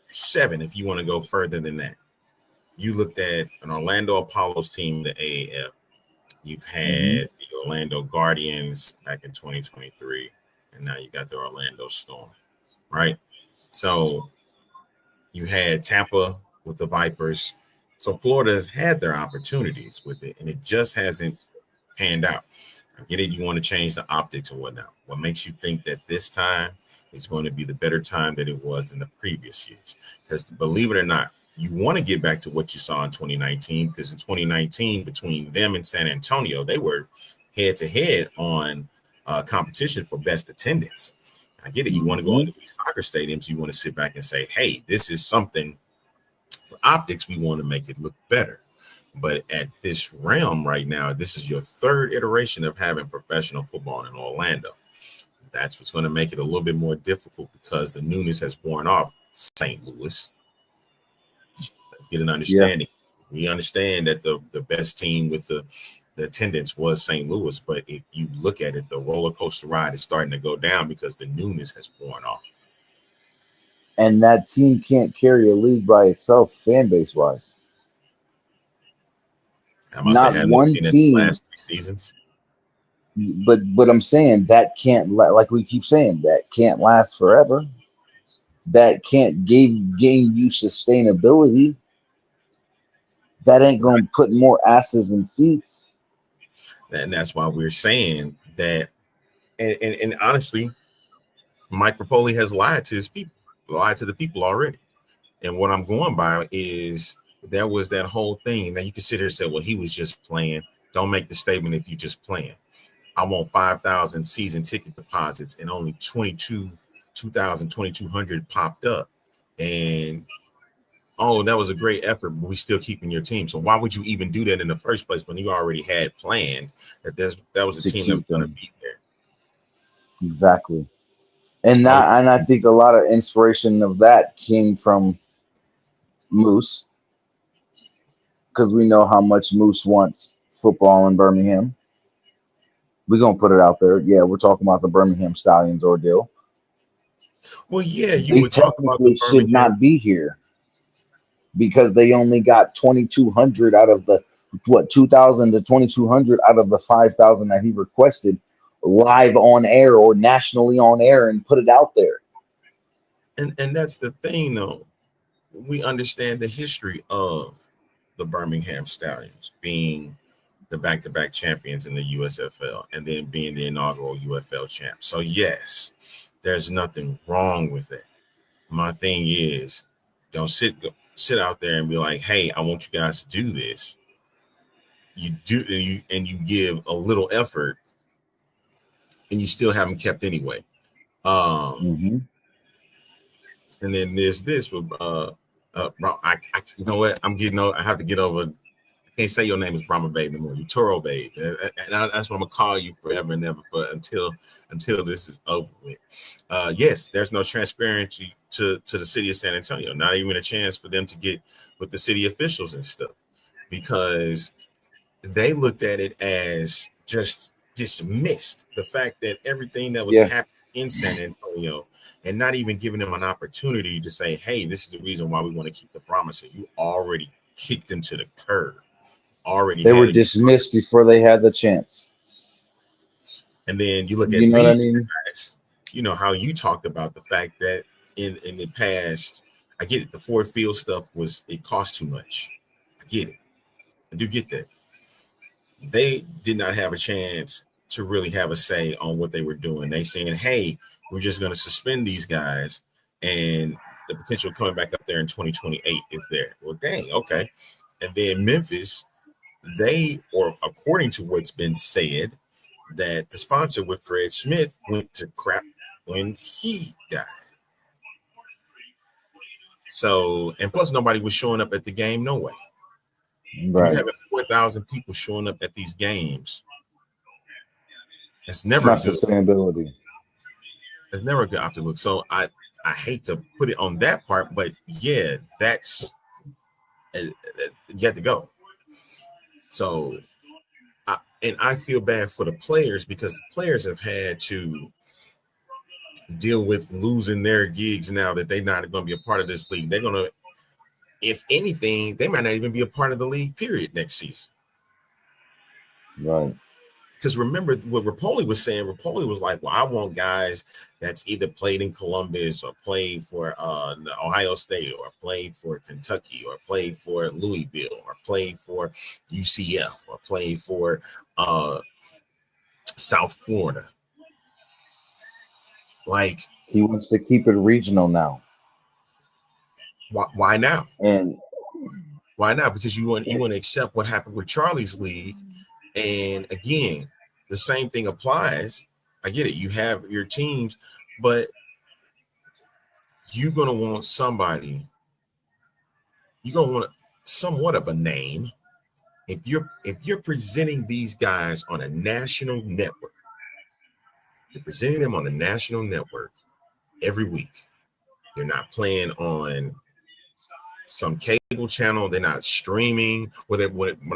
7, if you want to go further than that, you looked at an Orlando Apollos team, the AAF. You've had the Orlando Guardians back in 2023, and now you got the Orlando Storm, right? So you had Tampa with the Vipers. So Florida has had their opportunities with it, and it just hasn't panned out. I get it. You want to change the optics and whatnot. What makes you think that this time is going to be the better time than it was in the previous years? Because believe it or not, you want to get back to what you saw in 2019, because in 2019, between them and San Antonio, they were head-to-head on competition for best attendance. I get it. You want to go into these soccer stadiums. You want to sit back and say, hey, this is something for optics. We want to make it look better. But at this realm right now, this is your third iteration of having professional football in Orlando. That's what's going to make it a little bit more difficult because the newness has worn off. St. Louis. Let's get an understanding. We understand that the best team with the attendance was St. Louis, but if you look at it, the roller coaster ride is starting to go down because the newness has worn off. And that team can't carry a league by itself, fan base wise. I must say, Not haven't one seen it the team. last 3 seasons. But I'm saying that can't, like we keep saying, that can't last forever. That can't gain you sustainability. That ain't gonna put more asses in seats. And that's why we're saying that. And honestly, Mike Rapoli has lied to his people, lied to the people already. And what I'm going by is there was that whole thing. Now you can sit here and say, well, he was just playing. Don't make the statement if you just playing. I want 5,000 season ticket deposits and only 2,200 popped up. And oh, that was a great effort, but we still keeping your team. So why would you even do that in the first place when you already had planned that was a To team that was keep going to them. be there? Exactly. And Oh, I think a lot of inspiration of that came from Moose, because we know how much Moose wants football in Birmingham. We're gonna put it out there. Yeah, we're talking about the Birmingham Stallions ordeal. well, yeah, you They would talk about the technically should Birmingham. not be here because they only got 2,200 out of the 2,000 to 2,200 out of the 5,000 that he requested live on air or nationally on air and put it out there. And that's the thing, though. We understand the history of the Birmingham Stallions being the back-to-back champions in the USFL and then being the inaugural UFL champ. So yes, there's nothing wrong with it. My thing is, don't sit out there and be like, "Hey, I want you guys to do this." You do, and you give a little effort, and you still haven't kept anyway. Mm-hmm. And then there's this with you know what? I have to get over. I can't say your name is Brahma Babe anymore. You Toro Babe, and that's what I'm gonna call you forever and ever. But until this is over with, yes, there's no transparency to the city of San Antonio. Not even a chance for them to get with the city officials and stuff because they looked at it as just dismissed the fact that everything that was Yeah, happening in San Antonio and not even giving them an opportunity to say, hey, this is the reason why we want to keep the promise. You already kicked them to the curb, already they were had it. dismissed before they had the chance. And then you look You at know what I these mean? guys, you know, how you talked about the fact that in the past, I get it. The Ford Field stuff it cost too much. I get it. I do get that. They did not have a chance to really have a say on what they were doing. They saying, hey, we're just going to suspend these guys and the potential coming back up there in 2028 is there. Well, dang, okay. And then Memphis, or according to what's been said, that the sponsor with Fred Smith went to crap when he died. So, and plus nobody was showing up at the game, no way. When you Right. have 4,000 people showing up at these games, it's It's never not good. sustainability. It's never a good option look. So I hate to put it on that part, but yeah, that's you have to go. So I feel bad for the players because the players have had to deal with losing their gigs now that they're not going to be a part of this league. They're going to, if anything, they might not even be a part of the league period next season. Right. Because remember what Rapoli was saying. Rapoli was like, well, I want guys that's either played in Columbus or played for Ohio State or played for Kentucky or played for Louisville or played for UCF or played for South Florida. Like, He wants to keep it regional now. why now? And Why not? Because you want to accept what happened with Charlie's league. And again, the same thing applies. I get it. You have your teams, but you're going to want somebody, you're going to want somewhat of a name If you're presenting these guys on a national network, you're presenting them on a national network every week. They're not playing on some cable channel. They're not streaming. What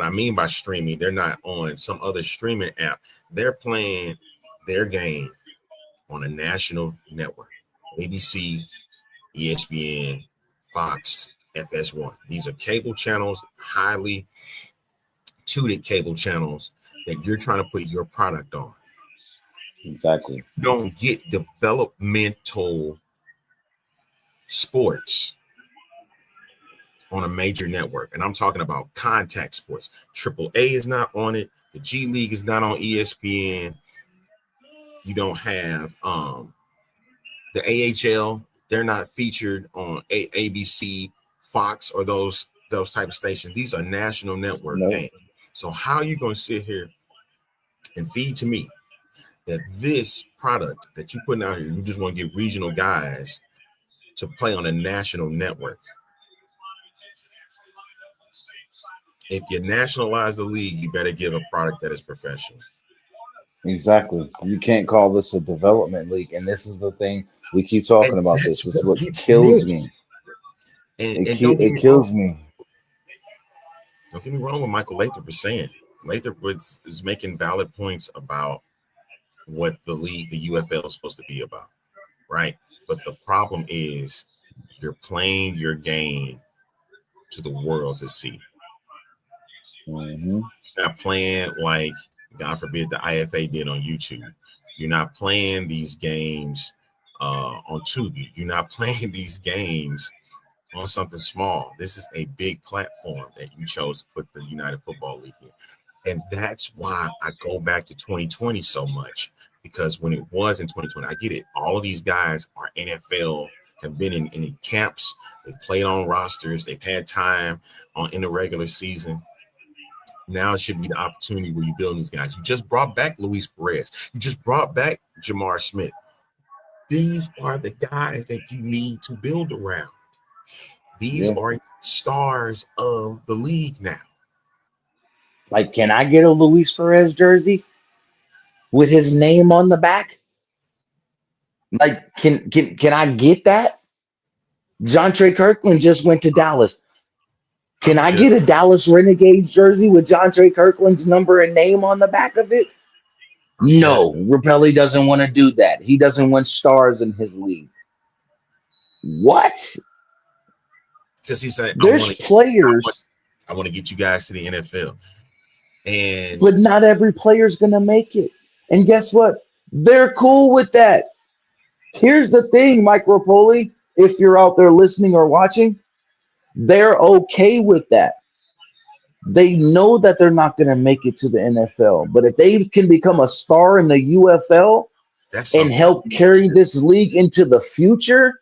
I mean by streaming, they're not on some other streaming app. They're playing their game on a national network. ABC, ESPN, Fox, FS1. These are cable channels, highly tuned cable channels that you're trying to put your product on. Exactly. You don't get developmental sports on a major network. And I'm talking about contact sports. Triple A is not on it. The G League is not on ESPN. You don't have the AHL. They're not featured on ABC, Fox, or those type of stations. These are national network games. So how are you going to sit here and feed to me that this product that you're putting out here, you just want to get regional guys to play on a national network? If you nationalize the league, you better give a product that is professional. Exactly. You can't call this a development league. And this is the thing. We keep talking about this. This is what kills me. And It kills me. Don't get me wrong with Michael Lathrop is saying. Lathrop is making valid points about what the league, the UFL, is supposed to be about, right? But the problem is you're playing your game to the world to see. Mm-hmm. You're not playing like, God forbid, the IFA did on YouTube. You're not playing these games on Tubi. You're not playing these games on something small. This is a big platform that you chose to put the United Football League in. And that's why I go back to 2020 so much, because when it was in 2020, I get it. All of these guys are NFL, have been in camps. They played on rosters. They've had time in the regular season. Now it should be the opportunity where you build these guys. You just brought back Luis Perez. You just brought back Jamar Smith. These are the guys that you need to build around. These are stars of the league now. Like, can I get a Luis Perez jersey with his name on the back? Like, can I get that? John Trey Kirkland just went to Dallas. Can I get a Dallas Renegades jersey with John Trey Kirkland's number and name on the back of it? No, Rapelli doesn't want to do that. He doesn't want stars in his league. What? Because he said, there's players. I want to get you guys to the NFL. But not every player's going to make it. And guess what? They're cool with that. Here's the thing, Mike Rapoli, if you're out there listening or watching, they're okay with that. They know that they're not going to make it to the NFL. But if they can become a star in the UFL and help carry this league into the future,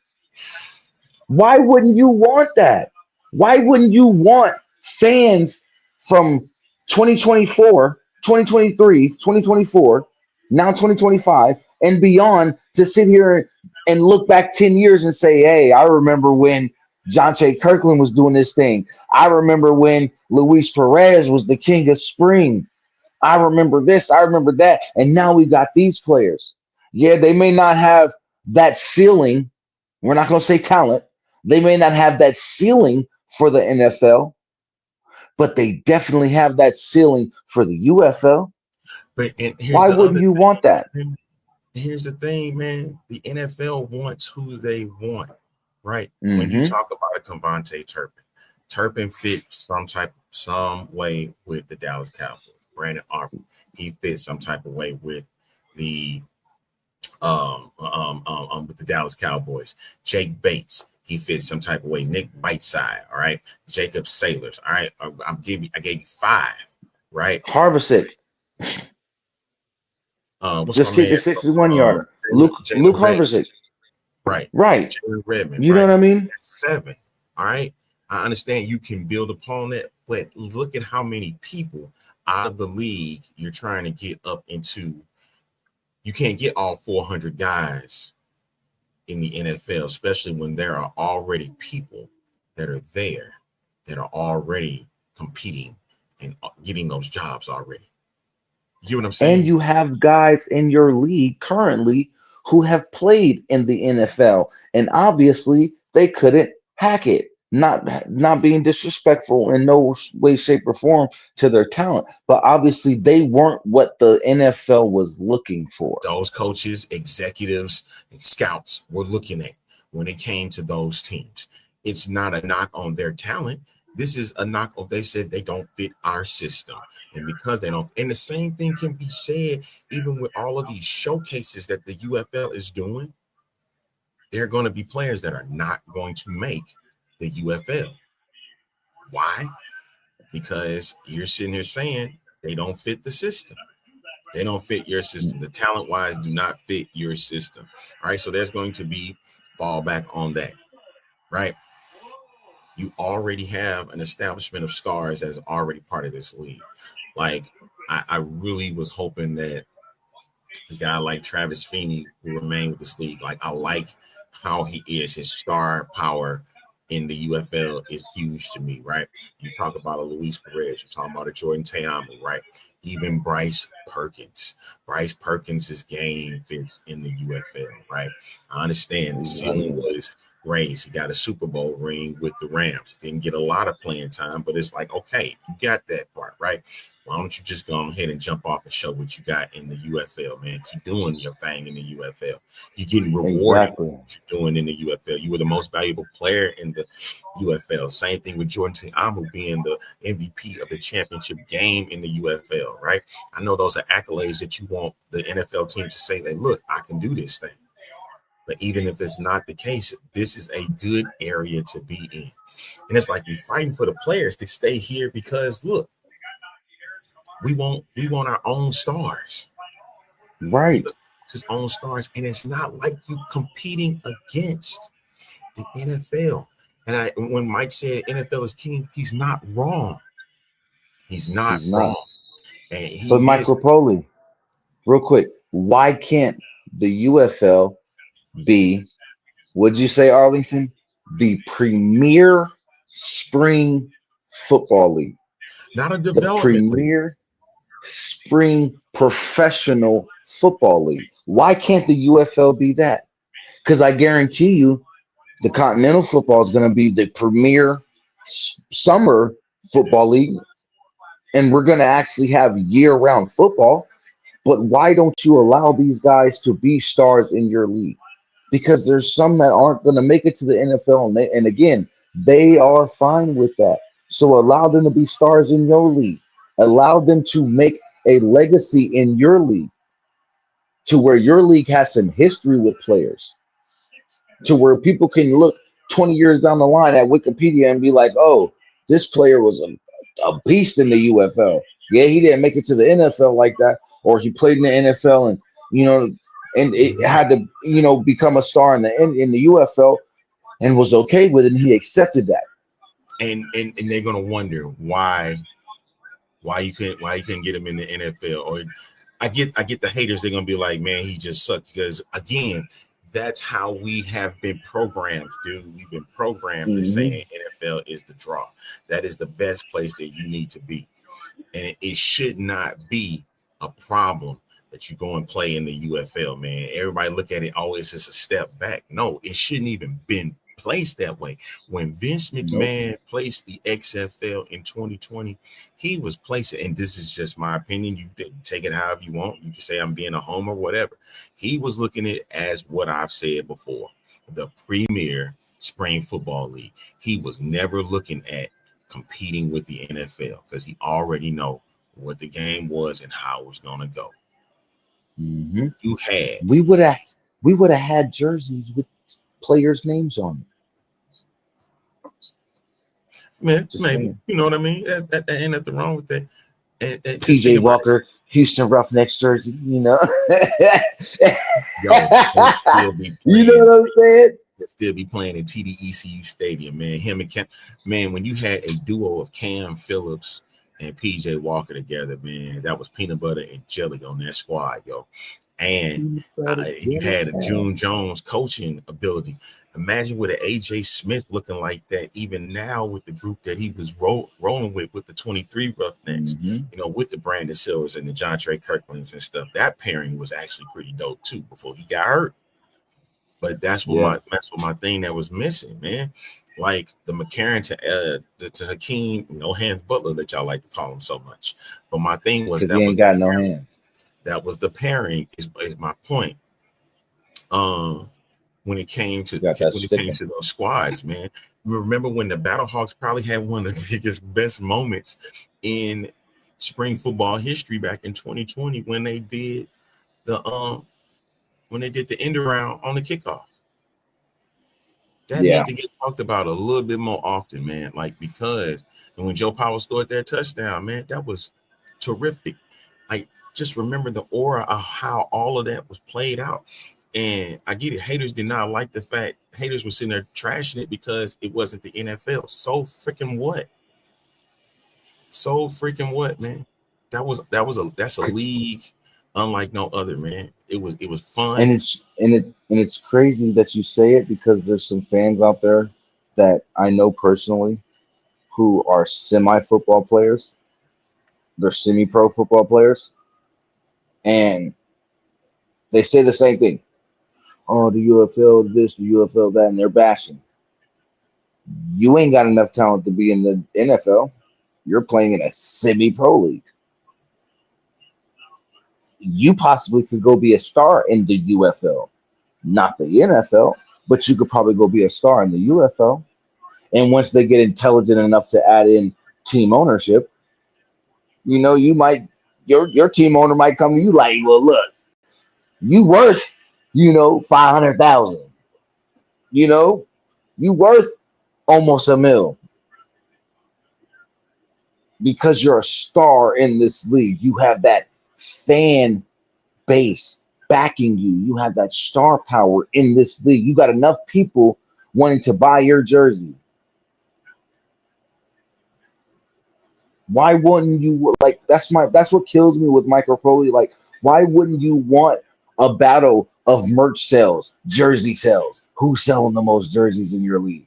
why wouldn't you want that? Why wouldn't you want fans from 2024, 2023, 2024, now 2025, and beyond to sit here and look back 10 years and say, hey, I remember when John Trey Kirkland was doing this thing. I remember when Luis Perez was the king of spring. I remember this. I remember that. And now we got these players. Yeah, they may not have that ceiling. We're not going to say talent. They may not have that ceiling for the NFL, but they definitely have that ceiling for the UFL. But why wouldn't you want that? Here's the thing, man. The NFL wants who they want, right? Mm-hmm. When you talk about a Cavante Turpin fit some way with the Dallas Cowboys. Brandon Aubrey, he fits some type of way with the Dallas Cowboys. Jake Bates, he fits some type of way. Nick Whiteside, all right. Jacob Sailors, all right. I gave you 5, right? Harvisick. Just kick a 61-yarder. Luke Harvisick. Right. Jalen Redmond. You know what I mean? That's 7. All right. I understand you can build upon that, but look at how many people out of the league you're trying to get up into. You can't get all 400 guys in the NFL, especially when there are already people that are there that are already competing and getting those jobs already. You know what I'm saying? And you have guys in your league currently who have played in the NFL, and obviously they couldn't hack it. Not being disrespectful in no way, shape, or form to their talent, but obviously they weren't what the NFL was looking for. Those coaches, executives, and scouts were looking at when it came to those teams. It's not a knock on their talent. This is a knock on, they said they don't fit our system. And because they don't, and the same thing can be said even with all of these showcases that the UFL is doing. There are going to be players that are not going to make the UFL. Why? Because you're sitting here saying they don't fit the system. They don't fit your system. The talent-wise do not fit your system. All right, so there's going to be fallback on that, right? You already have an establishment of stars that's already part of this league. Like, I really was hoping that a guy like Travis Feeney will remain with this league. Like, I like how he is. His star power in the UFL is huge to me, right? You talk about a Luis Perez, you're talking about a Jordan Teamu, right? Even Bryce Perkins. Bryce Perkins' game fits in the UFL, right? I understand the ceiling was raised. He got a Super Bowl ring with the Rams. Didn't get a lot of playing time, but it's like, okay, you got that part, right? Why don't you just go ahead and jump off and show what you got in the UFL, man? Keep doing your thing in the UFL. You're getting rewarded for what you're doing in the UFL. You were the most valuable player in the UFL. Same thing with Jordan Teamu being the MVP of the championship game in the UFL, right? I know those are accolades that you want the NFL team to say that, look, I can do this thing. But even if it's not the case, this is a good area to be in. And it's like we're fighting for the players to stay here because, look, we want our own stars. Right. His own stars. And it's not like you competing against the NFL. And when Mike said NFL is king, he's not wrong. He's not wrong. And but Mike Rapoli, real quick, why can't the UFL be, would you say, Arlington, the premier spring football league? Not a development the premier spring professional football league. Why can't the UFL be that? Because I guarantee you the Continental Football is going to be the premier summer football league, and we're going to actually have year-round football. But why don't you allow these guys to be stars in your league? Because there's some that aren't going to make it to the NFL, and again, they are fine with that. So allow them to be stars in your league. Allow them to make a legacy in your league, to where your league has some history with players, to where people can look 20 years down the line at Wikipedia and be like, oh, this player was a beast in the UFL. Yeah, he didn't make it to the NFL like that, or he played in the NFL and, and it had to, become a star in the UFL and was okay with it, and he accepted that. And they're gonna wonder why you couldn't get him in the NFL. Or I get the haters. They're gonna be like, man, he just sucked. Because again, that's how we have been programmed, dude. We've been programmed to saying NFL is the draw. That is the best place that you need to be. And it should not be a problem that you go and play in the UFL, man. Everybody look at it, oh, it's just a step back. No, it shouldn't even been placed that way. When Vince McMahon placed the XFL in 2020, he was placing, and this is just my opinion, you can take it however you want. You can say I'm being a homer, whatever. He was looking at it as what I've said before, the premier spring football league. He was never looking at competing with the NFL because he already know what the game was and how it was going to go. You had we would have had jerseys with players' names on them. Man, just maybe saying. You know what I mean. That ain't nothing wrong with that. And PJ Walker, Houston Roughnecks jersey. Yo, still be playing, you know what I'm saying? Still be playing in TDECU Stadium, man. Him and Cam, man. When you had a duo of Cam Phillips and PJ Walker together, man, that was peanut butter and jelly on that squad, yo. And he had a June Jones coaching ability. Imagine with an AJ Smith looking like that, even now with the group that he was rolling with the 23 Roughnecks, with the Brandon Silvers and the John Trey Kirklands and stuff. That pairing was actually pretty dope too before he got hurt. But that's what my thing that was missing, man. Like the McCarron to Hakeem, no hands Butler that y'all like to call him so much. But my thing was that he ain't got no hands. That was the pairing. Is my point. When it came to those squads, man. Remember when the Battlehawks probably had one of the biggest, best moments in spring football history back in 2020 when they did the end around on the kickoff. That need to get talked about a little bit more often, man. Like, because when Joe Powell scored that touchdown, man, that was terrific. Like, just remember the aura of how all of that was played out. And I get it. Haters did not like the fact. Haters were sitting there trashing it because it wasn't the NFL. So freaking what? So freaking what, man? That's a league unlike no other, man. It was fun. And it's crazy that you say it, because there's some fans out there that I know personally who are semi-football players. They're semi-pro football players. And they say the same thing. Oh, the UFL this, the UFL that, and they're bashing. You ain't got enough talent to be in the NFL. You're playing in a semi-pro league. You possibly could go be a star in the UFL, not the NFL, but you could probably go be a star in the UFL. And once they get intelligent enough to add in team ownership, you might, your team owner might come to you like, well, look, you worth, $500,000. You worth almost $1 million because you're a star in this league. You have that fan base backing you. You have that star power in this league. You got enough people wanting to buy your jersey. Why wouldn't you, like, that's what kills me with Michael Foley. Like, why wouldn't you want a battle of merch sales, jersey sales? Who's selling the most jerseys in your league?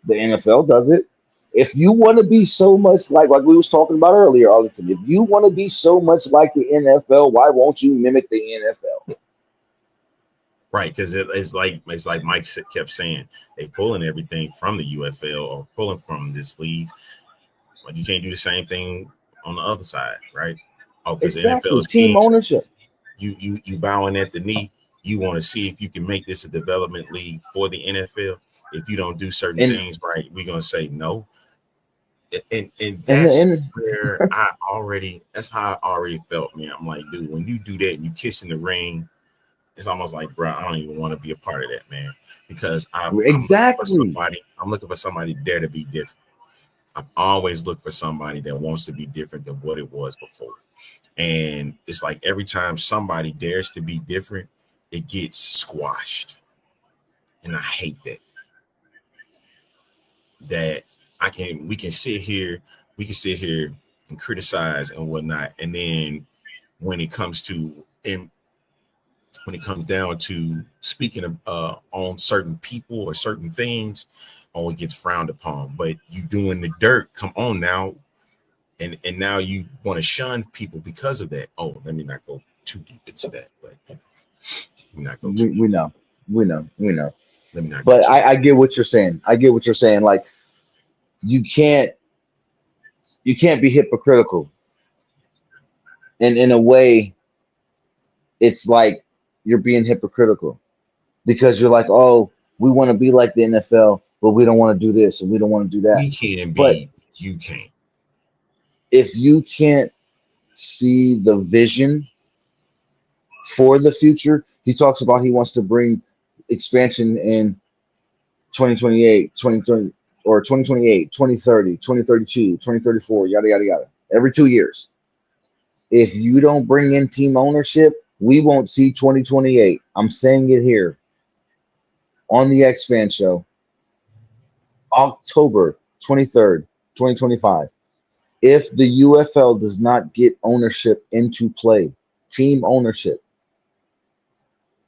The NFL does it. If you want to be so much like we was talking about earlier, Arlington, if you want to be so much like the NFL, why won't you mimic the NFL? Right, because it's like Mike kept saying, they pulling everything from the UFL or pulling from this league. But you can't do the same thing on the other side, right? Oh, because exactly. The NFL is team ownership. You bowing at the knee. You want to see if you can make this a development league for the NFL. If you don't do certain things right, we're gonna say no. And that's where that's how I already felt, man. I'm like, dude, when you do that and you kiss in the ring, it's almost like, bro, I don't even want to be a part of that, man. Because I'm looking for somebody dare to be different. I've always looked for somebody that wants to be different than what it was before. And it's like every time somebody dares to be different, it gets squashed. And I hate that. That we can sit here and criticize and whatnot. And then when it comes down to speaking on certain people or certain things, it gets frowned upon. But you doing the dirt, come on now. And now you want to shun people because of that. Oh, let me not go too deep into that. But we know. Let me not. But I get what you're saying. Like, you can't be hypocritical. And in a way, it's like you're being hypocritical because you're like, oh, we want to be like the NFL, but we don't want to do this and we don't want to do that. We can be, you can't. If you can't see the vision for the future, he talks about he wants to bring expansion in 2028, 2020, or 2028, 2030, 2032, 2034, yada, yada, yada, every 2 years. If you don't bring in team ownership, we won't see 2028. I'm saying it here on the X-Fan Show, October 23rd, 2025. If the UFL does not get ownership into play, team ownership,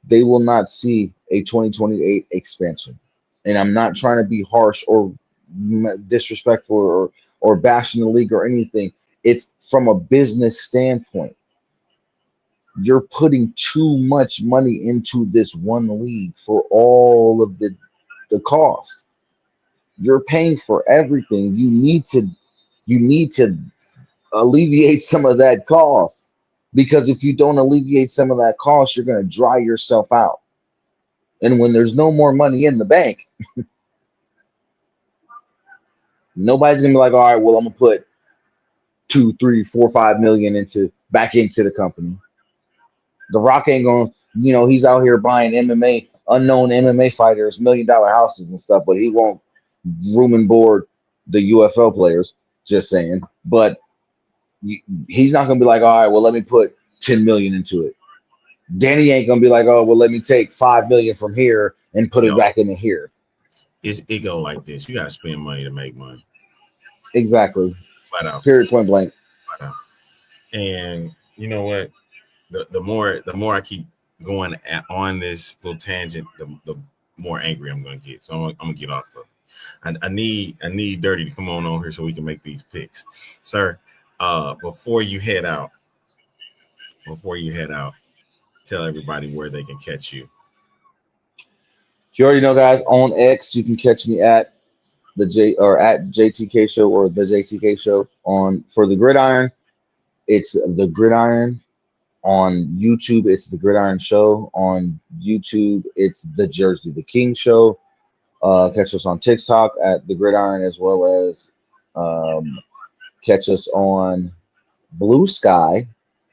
they will not see a 2028 expansion. And I'm not trying to be harsh or disrespectful or bashing the league or anything. It's from a business standpoint. You're putting too much money into this one league for all of the cost. You're paying for everything. You need to alleviate some of that cost, because if you don't alleviate some of that cost, you're going to dry yourself out. And when there's no more money in the bank, nobody's gonna be like, all right, well, I'm gonna put 2, 3, 4, 5 million back into the company. The Rock ain't going, he's out here buying unknown MMA fighters, $1 million houses and stuff, but he won't room and board the UFL players. Just saying. But he's not gonna be like, all right, well, let me put 10 million into it. Danny ain't gonna be like, oh, well, let me take 5 million from here and put it back into here. It go like this. You gotta spend money to make money. Exactly. Flat out. Period. Point blank. Flat out. And you know what? The more I keep going on this little tangent, the more angry I'm gonna get. So I'm gonna get off of it. I need Dirty to come on here so we can make these picks, sir. Before you head out, tell everybody where they can catch you. You already know, guys. On X, you can catch me at at JTK Show or the JTK Show. For the Gridiron, it's the Gridiron. On YouTube, it's the Gridiron Show. On YouTube, it's the Jersey the King Show. Catch us on TikTok at the Gridiron, as well as catch us on Blue Sky.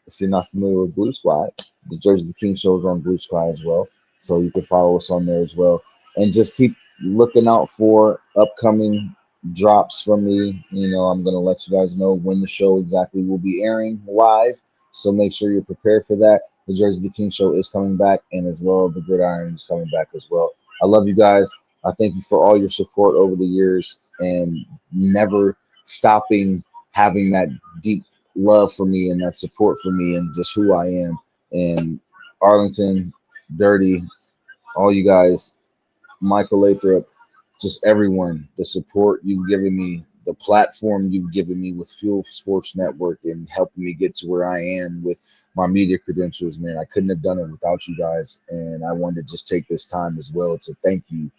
If you're not familiar with Blue Sky, the Jersey the King Show is on Blue Sky as well. So you can follow us on there as well. And just keep looking out for upcoming drops from me. I'm going to let you guys know when the show exactly will be airing live. So make sure you're prepared for that. The Jersey the King Show is coming back, and as well, the Gridiron is coming back as well. I love you guys. I thank you for all your support over the years and never stopping having that deep love for me and that support for me and just who I am. And Arlington, Dirty, all you guys, Michael Lathrop, just everyone, the support you've given me, the platform you've given me with Fuel Sports Network and helping me get to where I am with my media credentials, man. I couldn't have done it without you guys. And I wanted to just take this time as well to thank you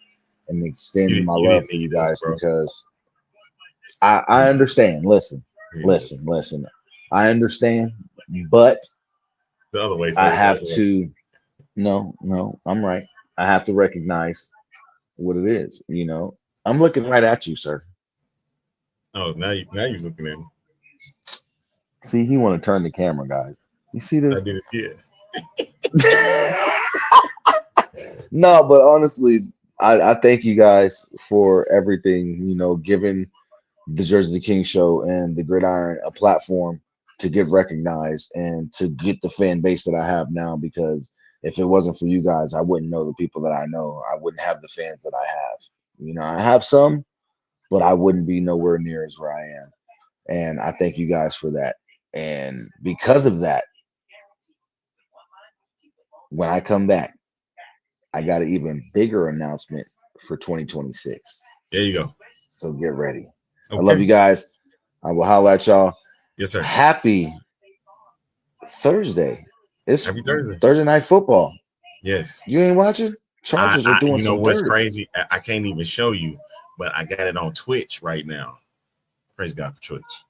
and extend my love for you guys, because I understand. Listen. I understand, but The other way. I have to. No, I'm right. I have to recognize what it is. I'm looking right at you, sir. Oh, now you're looking at me. See, he want to turn the camera, guys. You see this? I did it. Yeah. No, but honestly, I thank you guys for everything. Giving the Jersey the King Show and the Gridiron a platform to get recognized and to get the fan base that I have now. Because if it wasn't for you guys, I wouldn't know the people that I know. I wouldn't have the fans that I have. I have some, but I wouldn't be nowhere near as where I am. And I thank you guys for that. And because of that, when I come back, I got an even bigger announcement for 2026. There you go. So get ready. Okay. I love you guys. I will holler at y'all. Yes, sir. Happy Thursday. It's Happy Thursday. Thursday night football. Yes. You ain't watching? Chargers are doing some what's dirty. crazy? I can't even show you, but I got it on Twitch right now. Praise God for Twitch.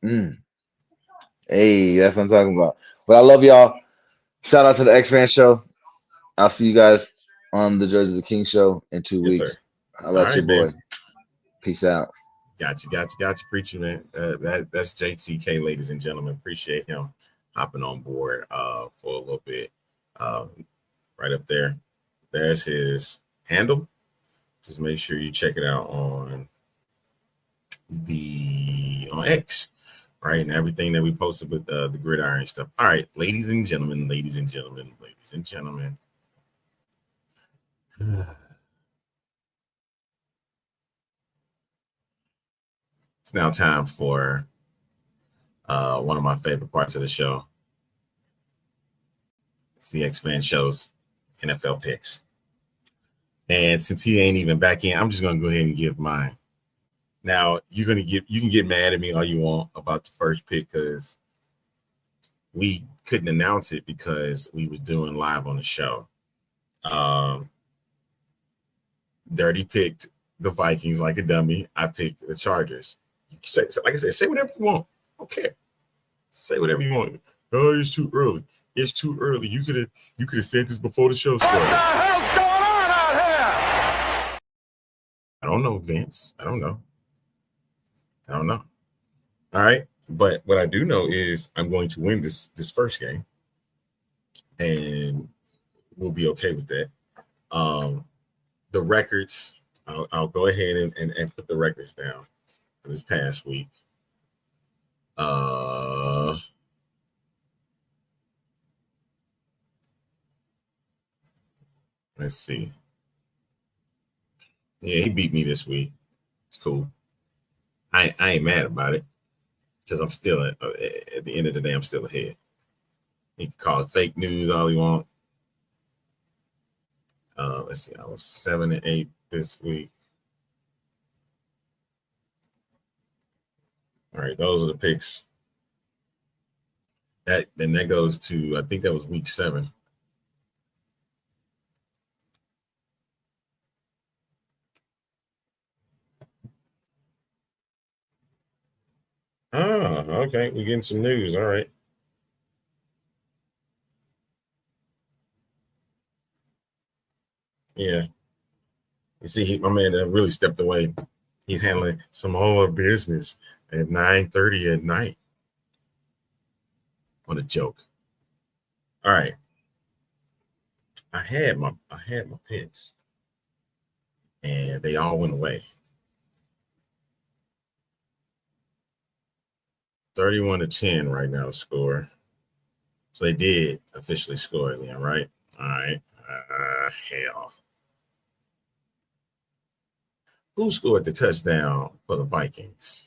Hey, that's what I'm talking about. But I love y'all. Shout out to the X-Man Show. I'll see you guys on the Jersey the King Show in 2 weeks. Sir. I'll let you, boy. Man. Peace out. Gotcha, preacher, man. That's JTK, ladies and gentlemen. Appreciate him hopping on board for a little bit. Right up there. There's his handle. Just make sure you check it out on X, right? And everything that we posted with the Gridiron stuff. All right, ladies and gentlemen. It's now time for one of my favorite parts of the show. CX Fan Show's NFL picks. And since he ain't even back in, I'm just gonna go ahead and give mine. Now you can get mad at me all you want about the first pick because we couldn't announce it because we was doing live on the show. Dirty picked the Vikings like a dummy. I picked the Chargers. Say, like I said, say whatever you want. Okay, say whatever you want. Oh, it's too early. It's too early. You could have said this before the show started. What the hell's going on out here? I don't know, Vince. I don't know. All right. But what I do know is I'm going to win this first game. And we'll be okay with that. The records, I'll go ahead and put the records down for this past week. Let's see. Yeah, he beat me this week. It's cool. I ain't mad about it because I'm still at the end of the day, I'm still ahead. He can call it fake news all he want. Let's see. I was 7-8 this week. All right, those are the picks. That goes to, I think that was week 7. Oh, okay. We're getting some news. All right. Yeah. You see, my man really stepped away. He's handling some whole business at 9:30 at night. What a joke. All right. I had my picks. And they all went away. 31-10 right now score. So they did officially score then, right? All right. Hell. Who scored the touchdown for the Vikings?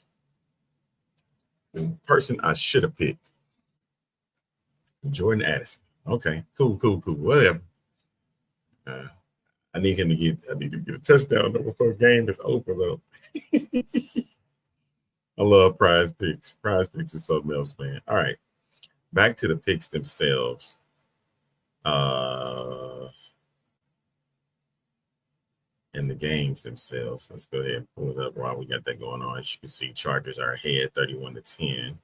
The person I should have picked. Jordan Addison. Okay, cool. Whatever. I need him to get a touchdown before the game is over, though. I love prize picks. Prize picks is something else, man. All right. Back to the picks themselves. And the games themselves. Let's go ahead and pull it up while we got that going on. As you can see, Chargers are ahead 31-10.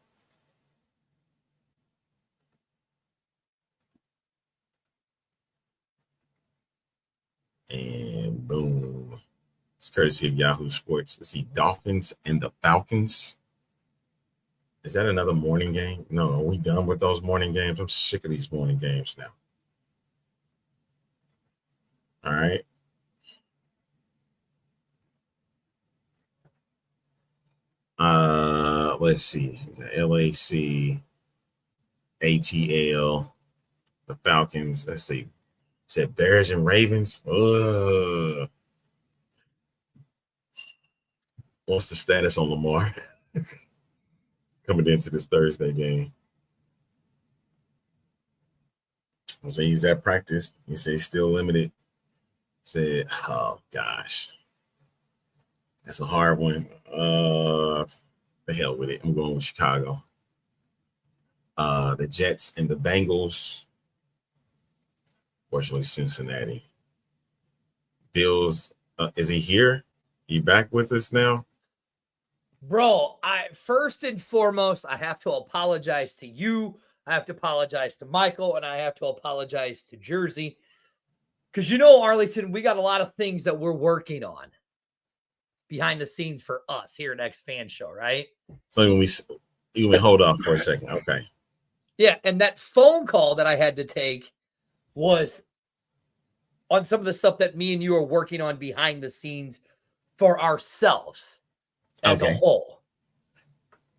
And boom. It's courtesy of Yahoo Sports. Let's see, Dolphins and the Falcons. Is that another morning game? No, are we done with those morning games? I'm sick of these morning games now. All right. Let's see. LAC, ATL, the Falcons. Let's see. Said Bears and Ravens. What's the status on Lamar coming into this Thursday game? I say he's at practice. He said he's still limited. Said, oh gosh, that's a hard one. The hell with it. I'm going with Chicago. The Jets and the Bengals. Fortunately, Cincinnati. Bills. Is he here? He back with us now? Bro, first and foremost, I have to apologize to you. I have to apologize to Michael, and I have to apologize to Jersey. Because Arlington, we got a lot of things that we're working on behind the scenes for us here at X Fan Show, right? So when we hold off for a second, okay. Yeah, and that phone call that I had to take was on some of the stuff that me and you are working on behind the scenes for ourselves as a whole.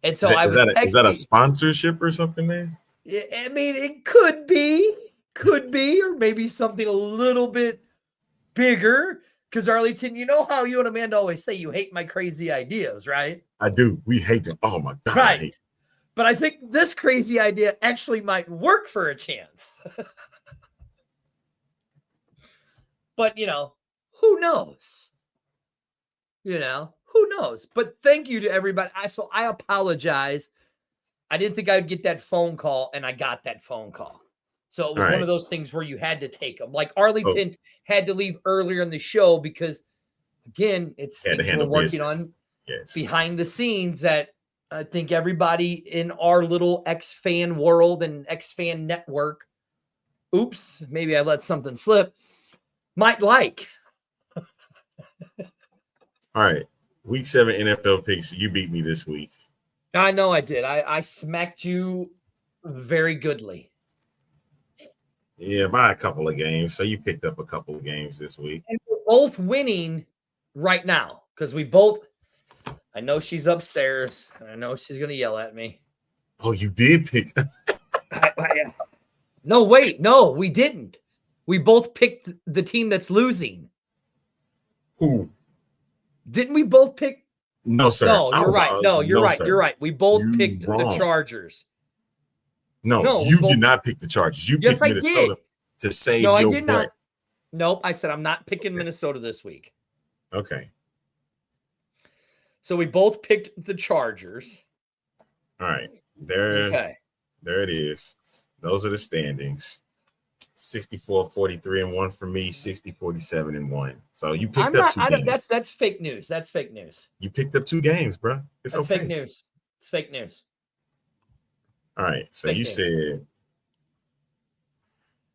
And so is that a sponsorship or something there? I mean, it could be, or maybe something a little bit bigger. Because Arlington, you know how you and Amanda always say you hate my crazy ideas, right? I do. We hate them. Oh my God. Right. But I think this crazy idea actually might work for a chance. But, who knows? Who knows? But thank you to everybody. I apologize. I didn't think I'd get that phone call, and I got that phone call. So it was All one right. of those things where you had to take them. Like So Arlington had to leave earlier in the show because, again, it's had to things we're handle working business. on Yes. behind the scenes that I think everybody in our little X-Fan world and X-Fan network, oops, maybe I let something slip, might like. All right. Week 7 NFL picks. You beat me this week. I know I did. I smacked you very goodly. Yeah, by a couple of games. So you picked up a couple of games this week. And we're both winning right now because we both, I know she's upstairs. And I know she's going to yell at me. Oh, you did pick. No, wait. No, we didn't. We both picked the team that's losing. Who? Didn't we both pick? No, sir. No, you're right. No, you're right. sir. You're right. We both You picked wrong. the Chargers. No, you did not pick the Chargers. You Yes, picked I Minnesota did. to save No, I your did butt. not. Nope. I said I'm not picking Minnesota this week. Okay. So we both picked the Chargers. All right. There it is. Those are the standings. 64-43-1 for me, 60-47-1. So you picked up 2 games. That's fake news. That's fake news. You picked up 2 games, bro. It's That's okay. fake news. It's fake news. All right. So Fake you news. said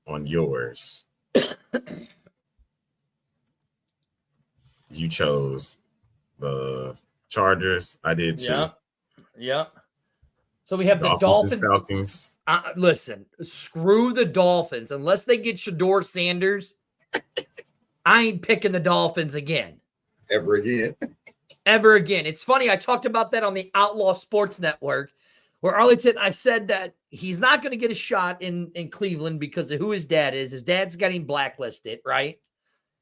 on yours, you chose the Chargers. I did too. Yeah. So we have the Dolphins. And Falcons. Listen, screw the Dolphins. Unless they get Shador Sanders, I ain't picking the Dolphins again. Ever again. Ever again. It's funny. I talked about that on the Outlaw Sports Network, where Arlington, I said that he's not going to get a shot in Cleveland because of who his dad is. His dad's getting blacklisted, right?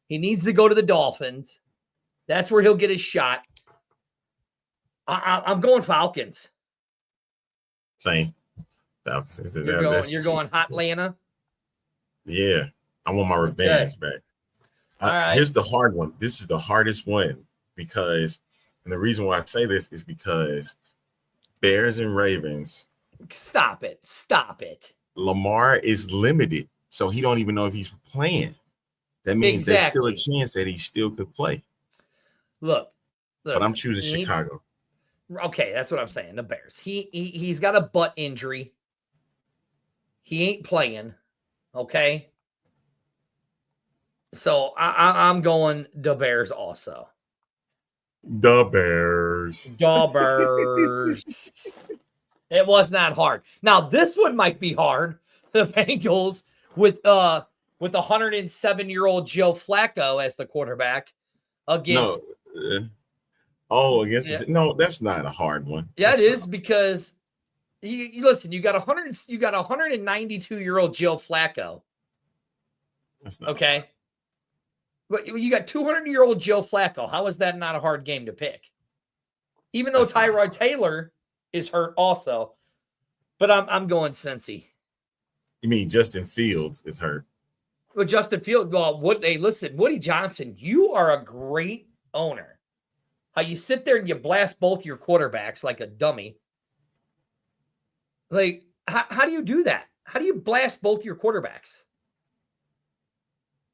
He needs to go to the Dolphins. That's where he'll get his shot. I'm going Falcons. Same. Falcons. You're going hot Atlanta? Yeah. I want my revenge back. All right. Here's the hard one. This is the hardest one because, and the reason why I say this is because Bears and Ravens. Stop it. Lamar is limited, so he don't even know if he's playing. That means there's still a chance that he still could play. Look, but I'm choosing Chicago. Okay, that's what I'm saying. The Bears. He's got a butt injury. He ain't playing. Okay. So I'm going the Bears also. The Bears. It was not hard. Now this one might be hard. The Bengals with 107-year-old Joe Flacco as the quarterback against. No, that's not a hard one. Yeah, it is because you listen. You got 192-year-old Joe Flacco. That's not okay. hard. But you got 200-year-old Joe Flacco. How is that not a hard game to pick? Even though Tyrod Taylor is hurt also. But I'm going Cincy. You mean Justin Fields is hurt? Well, Justin Fields. Well, listen, Woody Johnson, you are a great owner. How you sit there and you blast both your quarterbacks like a dummy. Like, how do you do that? How do you blast both your quarterbacks?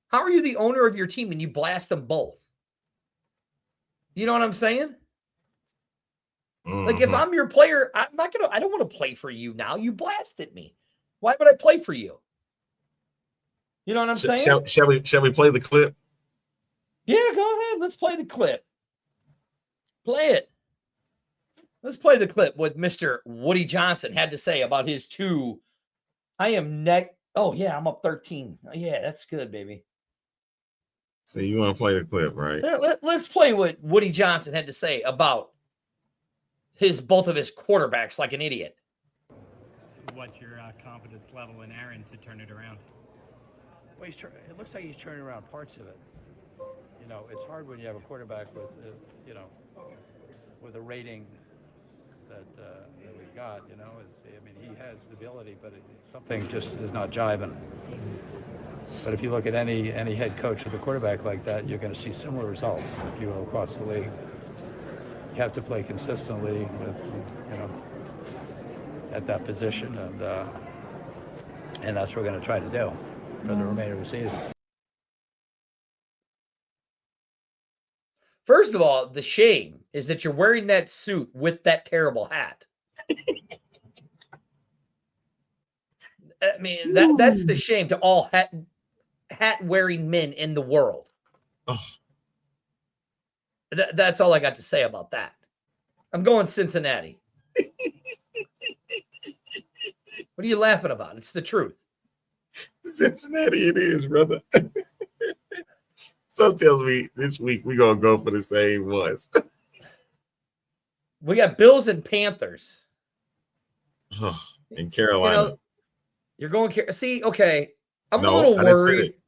How are you the owner of your team and you blast them both? You know what I'm saying? Mm-hmm. Like, if I'm your player, I don't want to play for you now. You blasted me. Why would I play for you? You know what I'm saying? Shall we play the clip? Yeah, go ahead. Let's play the clip. Play it. Let's play the clip what Mr. Woody Johnson had to say about his 2. Oh, yeah, I'm up 13. Yeah, that's good, baby. So you want to play the clip, right? Let's play what Woody Johnson had to say about both of his quarterbacks like an idiot. What's your confidence level in Aaron to turn it around? Well, it looks like he's turning around parts of it. You know, it's hard when you have a quarterback with, with a rating that we got. You know, he has the ability, but something just is not jiving. But if you look at any head coach with a quarterback like that, you're going to see similar results if you go across the league. You have to play consistently with, at that position, and that's what we're going to try to do for the remainder of the season. First of all, the shame is that you're wearing that suit with that terrible hat. I mean, that's the shame to all hat-wearing men in the world. Oh. That's all I got to say about that. I'm going Cincinnati. What are you laughing about? It's the truth. Cincinnati it is, brother. Some tells me this week we're going to go for the same ones. We got Bills and Panthers. In Carolina. You're going – see, okay. I'm a No, little I didn't say worried. it.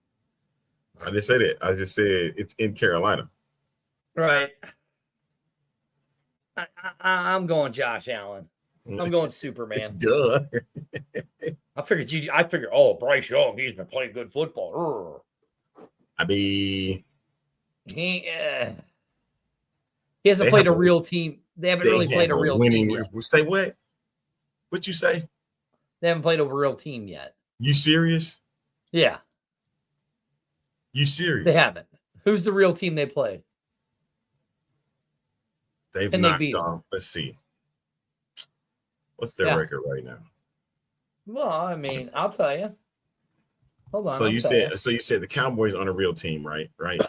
I didn't say that. I just said it's in Carolina. Right. I'm going Josh Allen. I'm going Superman. Duh. I figured, oh, Bryce Young, he's been playing good football. I mean, he hasn't played a real team. They haven't really played a real team yet. Say what? What you say? They haven't played a real team yet. You serious? Yeah. You serious? They haven't. Who's the real team they played? They've And they knocked beat off. Let's see. What's their record right now? Well, I mean, I'll tell you. Hold on. So you said the Cowboys aren't a real team, right? Right.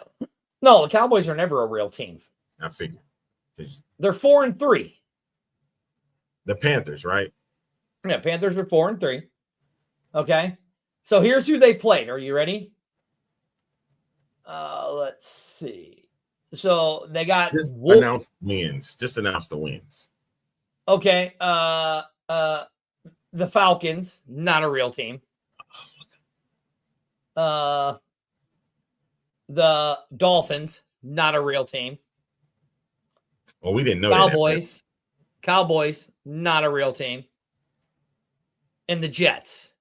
No, the Cowboys are never a real team. I figured. They're 4-3. The Panthers, right? Yeah, Panthers are 4-3. Okay. So here's who they played. Are you ready? Let's see. So they got announce wins. Just announce the wins. Okay. The Falcons, not a real team. The Dolphins, not a real team. Well, we didn't know Cowboys, not a real team. And the Jets.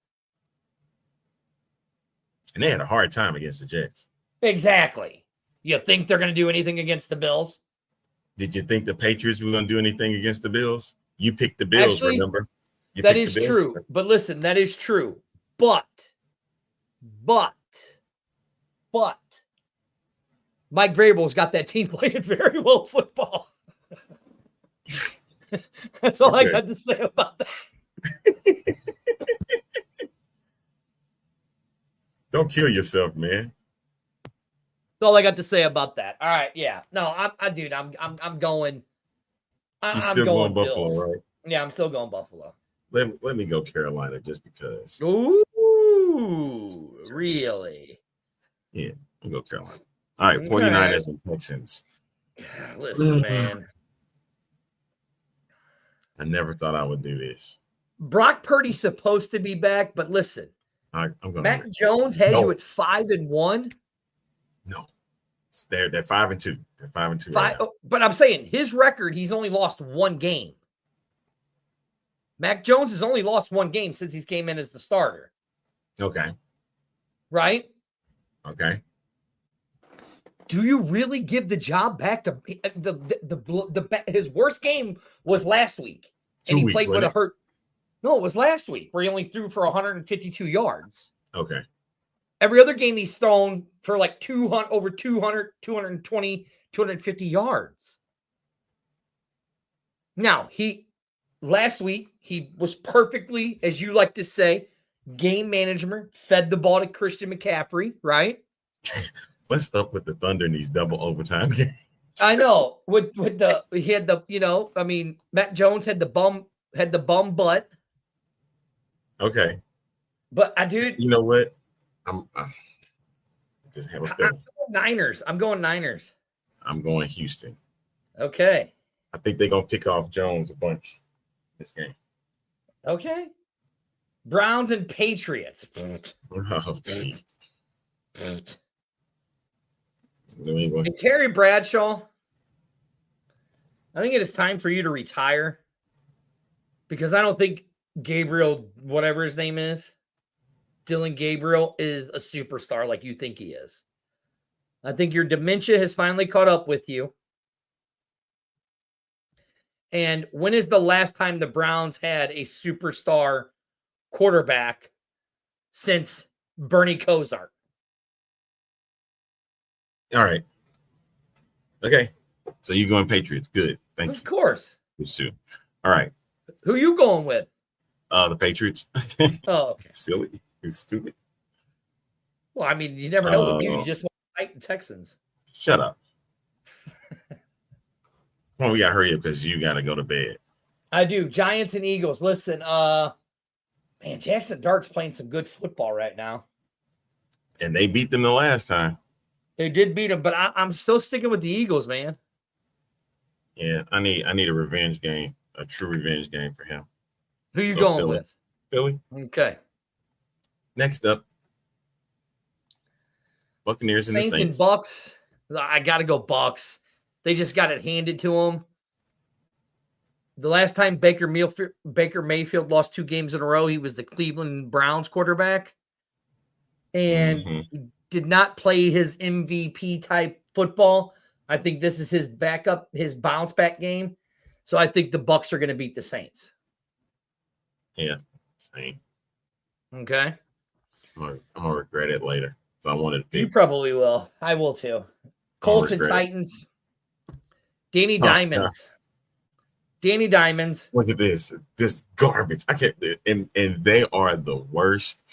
And they had a hard time against the Jets. Exactly. You think they're going to do anything against the Bills? Did you think the Patriots were going to do anything against the Bills? You picked the Bills, actually, remember? That is true. But listen, that is true. But Mike Vrabel's got that team playing very well football. That's all I got to say about that. Don't kill yourself, man. That's all I got to say about that. All right, yeah. No, I'm going. You're still going Buffalo, Bills. right? Yeah, I'm still going Buffalo. Let me go Carolina just because. Ooh, really? Yeah, I'll go Carolina. All right, 49ers and Texans. Listen, man. I never thought I would do this. Brock Purdy's supposed to be back, but listen. I'm going. Mac Jones has you at 5-1. No, they're 5-2. They're 5-2. Right now. But I'm saying his record, he's only lost one game. Mac Jones has only lost one game since he came in as the starter. Okay. Right? Okay. Do you really give the job back to his worst game was last week, and he played with a hurt. No, it was last week where he only threw for 152 yards. Okay. Every other game he's thrown for like 200, over 200, 220, 250 yards. Now, last week, he was perfectly, as you like to say, game management, fed the ball to Christian McCaffrey, right? What's up with the Thunder in these double overtime games? I know. He had the, Matt Jones had the bum butt. Okay. But you know what? I just have a feeling. I'm going Niners. I'm going Houston. Okay. I think they're gonna pick off Jones a bunch this game. Okay. Browns and Patriots. Oh, geez. And Terry Bradshaw, I think it is time for you to retire because I don't think Gabriel, whatever his name is, Dylan Gabriel is a superstar like you think he is. I think your dementia has finally caught up with you. And when is the last time the Browns had a superstar quarterback since Bernie Kosar? All right. Okay. So you going Patriots. Good. Thank you. Of course. Good too. All right. Who you going with? The Patriots. Oh, okay. Silly. You stupid. Well, I mean, you never know with you. You just want to fight the Texans. Shut up. Well, we got to hurry up because you got to go to bed. I do. Giants and Eagles. Listen, man, Jackson Dart's playing some good football right now. And they beat them the last time. They did beat them, but I'm still sticking with the Eagles, man. Yeah, I need a revenge game, a true revenge game for him. Who you going Philly. with? Philly. Okay. Next up, Buccaneers and the Saints. And Bucks. I got to go Bucks. They just got it handed to them. The last time Baker Mayfield lost 2 games in a row, he was the Cleveland Browns quarterback. And he did not play his MVP type football. I think this is his backup, his bounce back game. So I think the Bucks are going to beat the Saints. Yeah, same. Okay. I'm gonna regret it later. So I wanted to pick. You probably will. I will too. Colts and Titans. Danny Diamonds. Danny Diamonds. Look at this. This garbage. I can't. And they are the worst.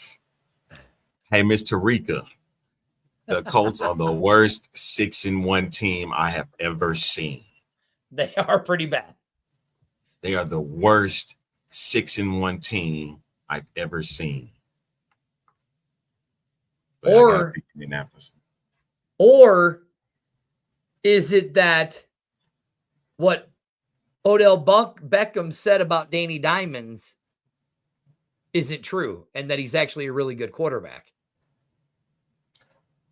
Hey, Miss Tarika. The Colts are the worst 6-1 team I have ever seen. They are pretty bad. They are the worst 6-1 team I've ever seen. But or is it that what Odell Beckham said about Danny Diamonds isn't true and that he's actually a really good quarterback?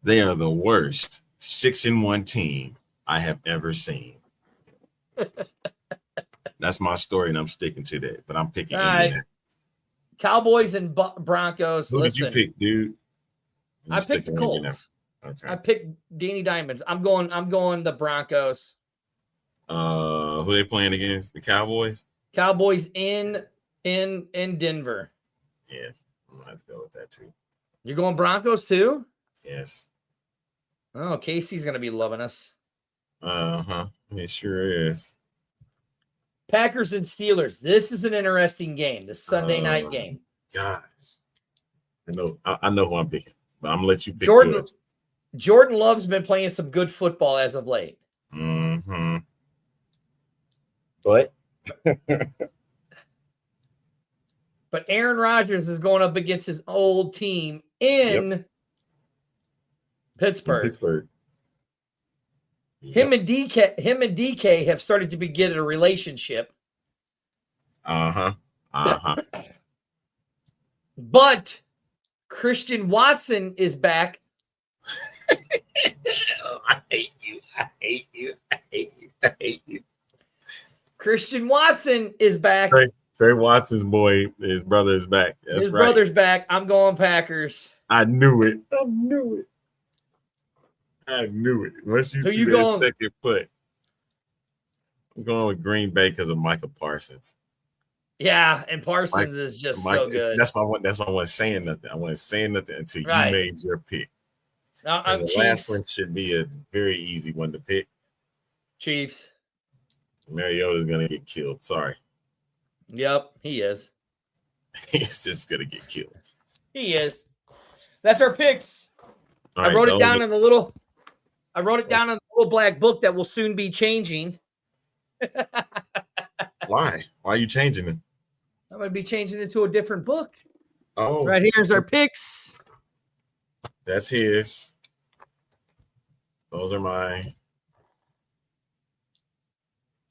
They are the worst 6-1 team I have ever seen. That's my story, and I'm sticking to that. But I'm picking Indianapolis. Cowboys and Broncos. Who did you pick, dude? I picked the Colts. Okay. I picked Danny Diamonds. I'm going the Broncos. Who they playing against? The Cowboys? Cowboys in Denver. Yeah, I'm gonna have to go with that too. You're going Broncos too? Yes. Oh, Casey's gonna be loving us. It sure is. Packers and Steelers. This is an interesting game. The Sunday night game. Guys, I know who I'm picking, but I'm gonna let you pick. Jordan Love's been playing some good football as of late. But but Aaron Rodgers is going up against his old team in Pittsburgh. Yep. Him and DK have started to begin a relationship. But Christian Watson is back. I hate you. Christian Watson is back. Trey Watson's boy, his brother is back. That's his brother's back. I'm going Packers. I knew it. Once you threw that second foot, I'm going with Green Bay because of Micah Parsons. Yeah, and Parsons is just so good. That's why I wasn't saying nothing. I wasn't saying nothing until you made your pick. And the last one should be a very easy one to pick. Chiefs. Mariota's gonna get killed. Sorry. Yep, he is. He's just gonna get killed. He is. That's our picks. I wrote it down in the little black book that will soon be changing. Why? Why are you changing it? I'm going to be changing it to a different book. Oh. Right here's our picks. That's his. Those are mine.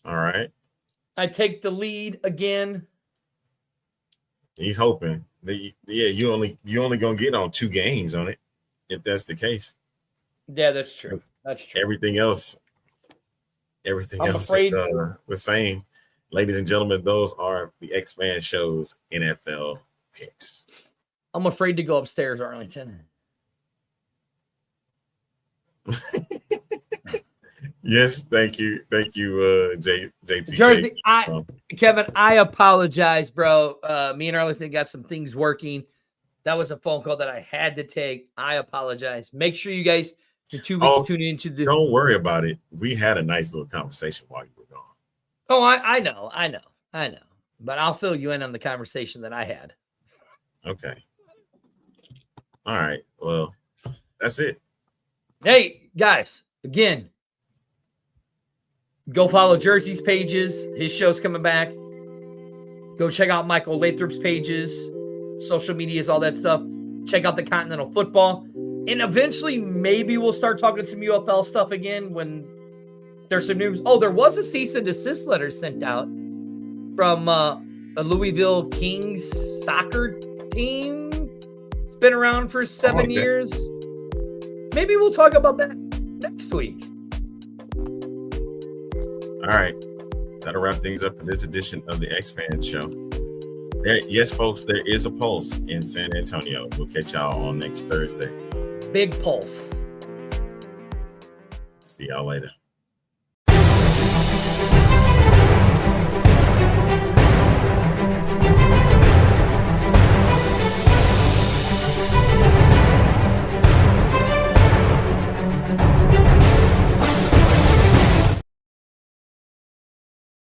All right. I take the lead again. He's hoping. You only gonna get on 2 games on it, if that's the case. Yeah, that's true. That's true. Everything else is the same. Ladies and gentlemen, those are the X-Man Show's NFL picks. I'm afraid to go upstairs, Arlington. Yes, thank you, JT. Jersey, Kevin, I apologize, bro. Me and Arlington got some things working. That was a phone call that I had to take. I apologize. Make sure you guys in 2 weeks tune into the. Don't worry about it. We had a nice little conversation while you were gone. Oh, I know. But I'll fill you in on the conversation that I had. Okay. All right. Well, that's it. Hey, guys, again, go follow Jersey's pages. His show's coming back. Go check out Michael Lathrop's pages, social medias, all that stuff. Check out the Continental Football. And eventually, maybe we'll start talking some UFL stuff again when there's some news. Oh, there was a cease and desist letter sent out from a Louisville Kings soccer team. It's been around for 7 years. Maybe we'll talk about that next week. All right. That'll wrap things up for this edition of the X-Fan Show. Yes, folks, there is a pulse in San Antonio. We'll catch y'all on next Thursday. Big pulse. See y'all later.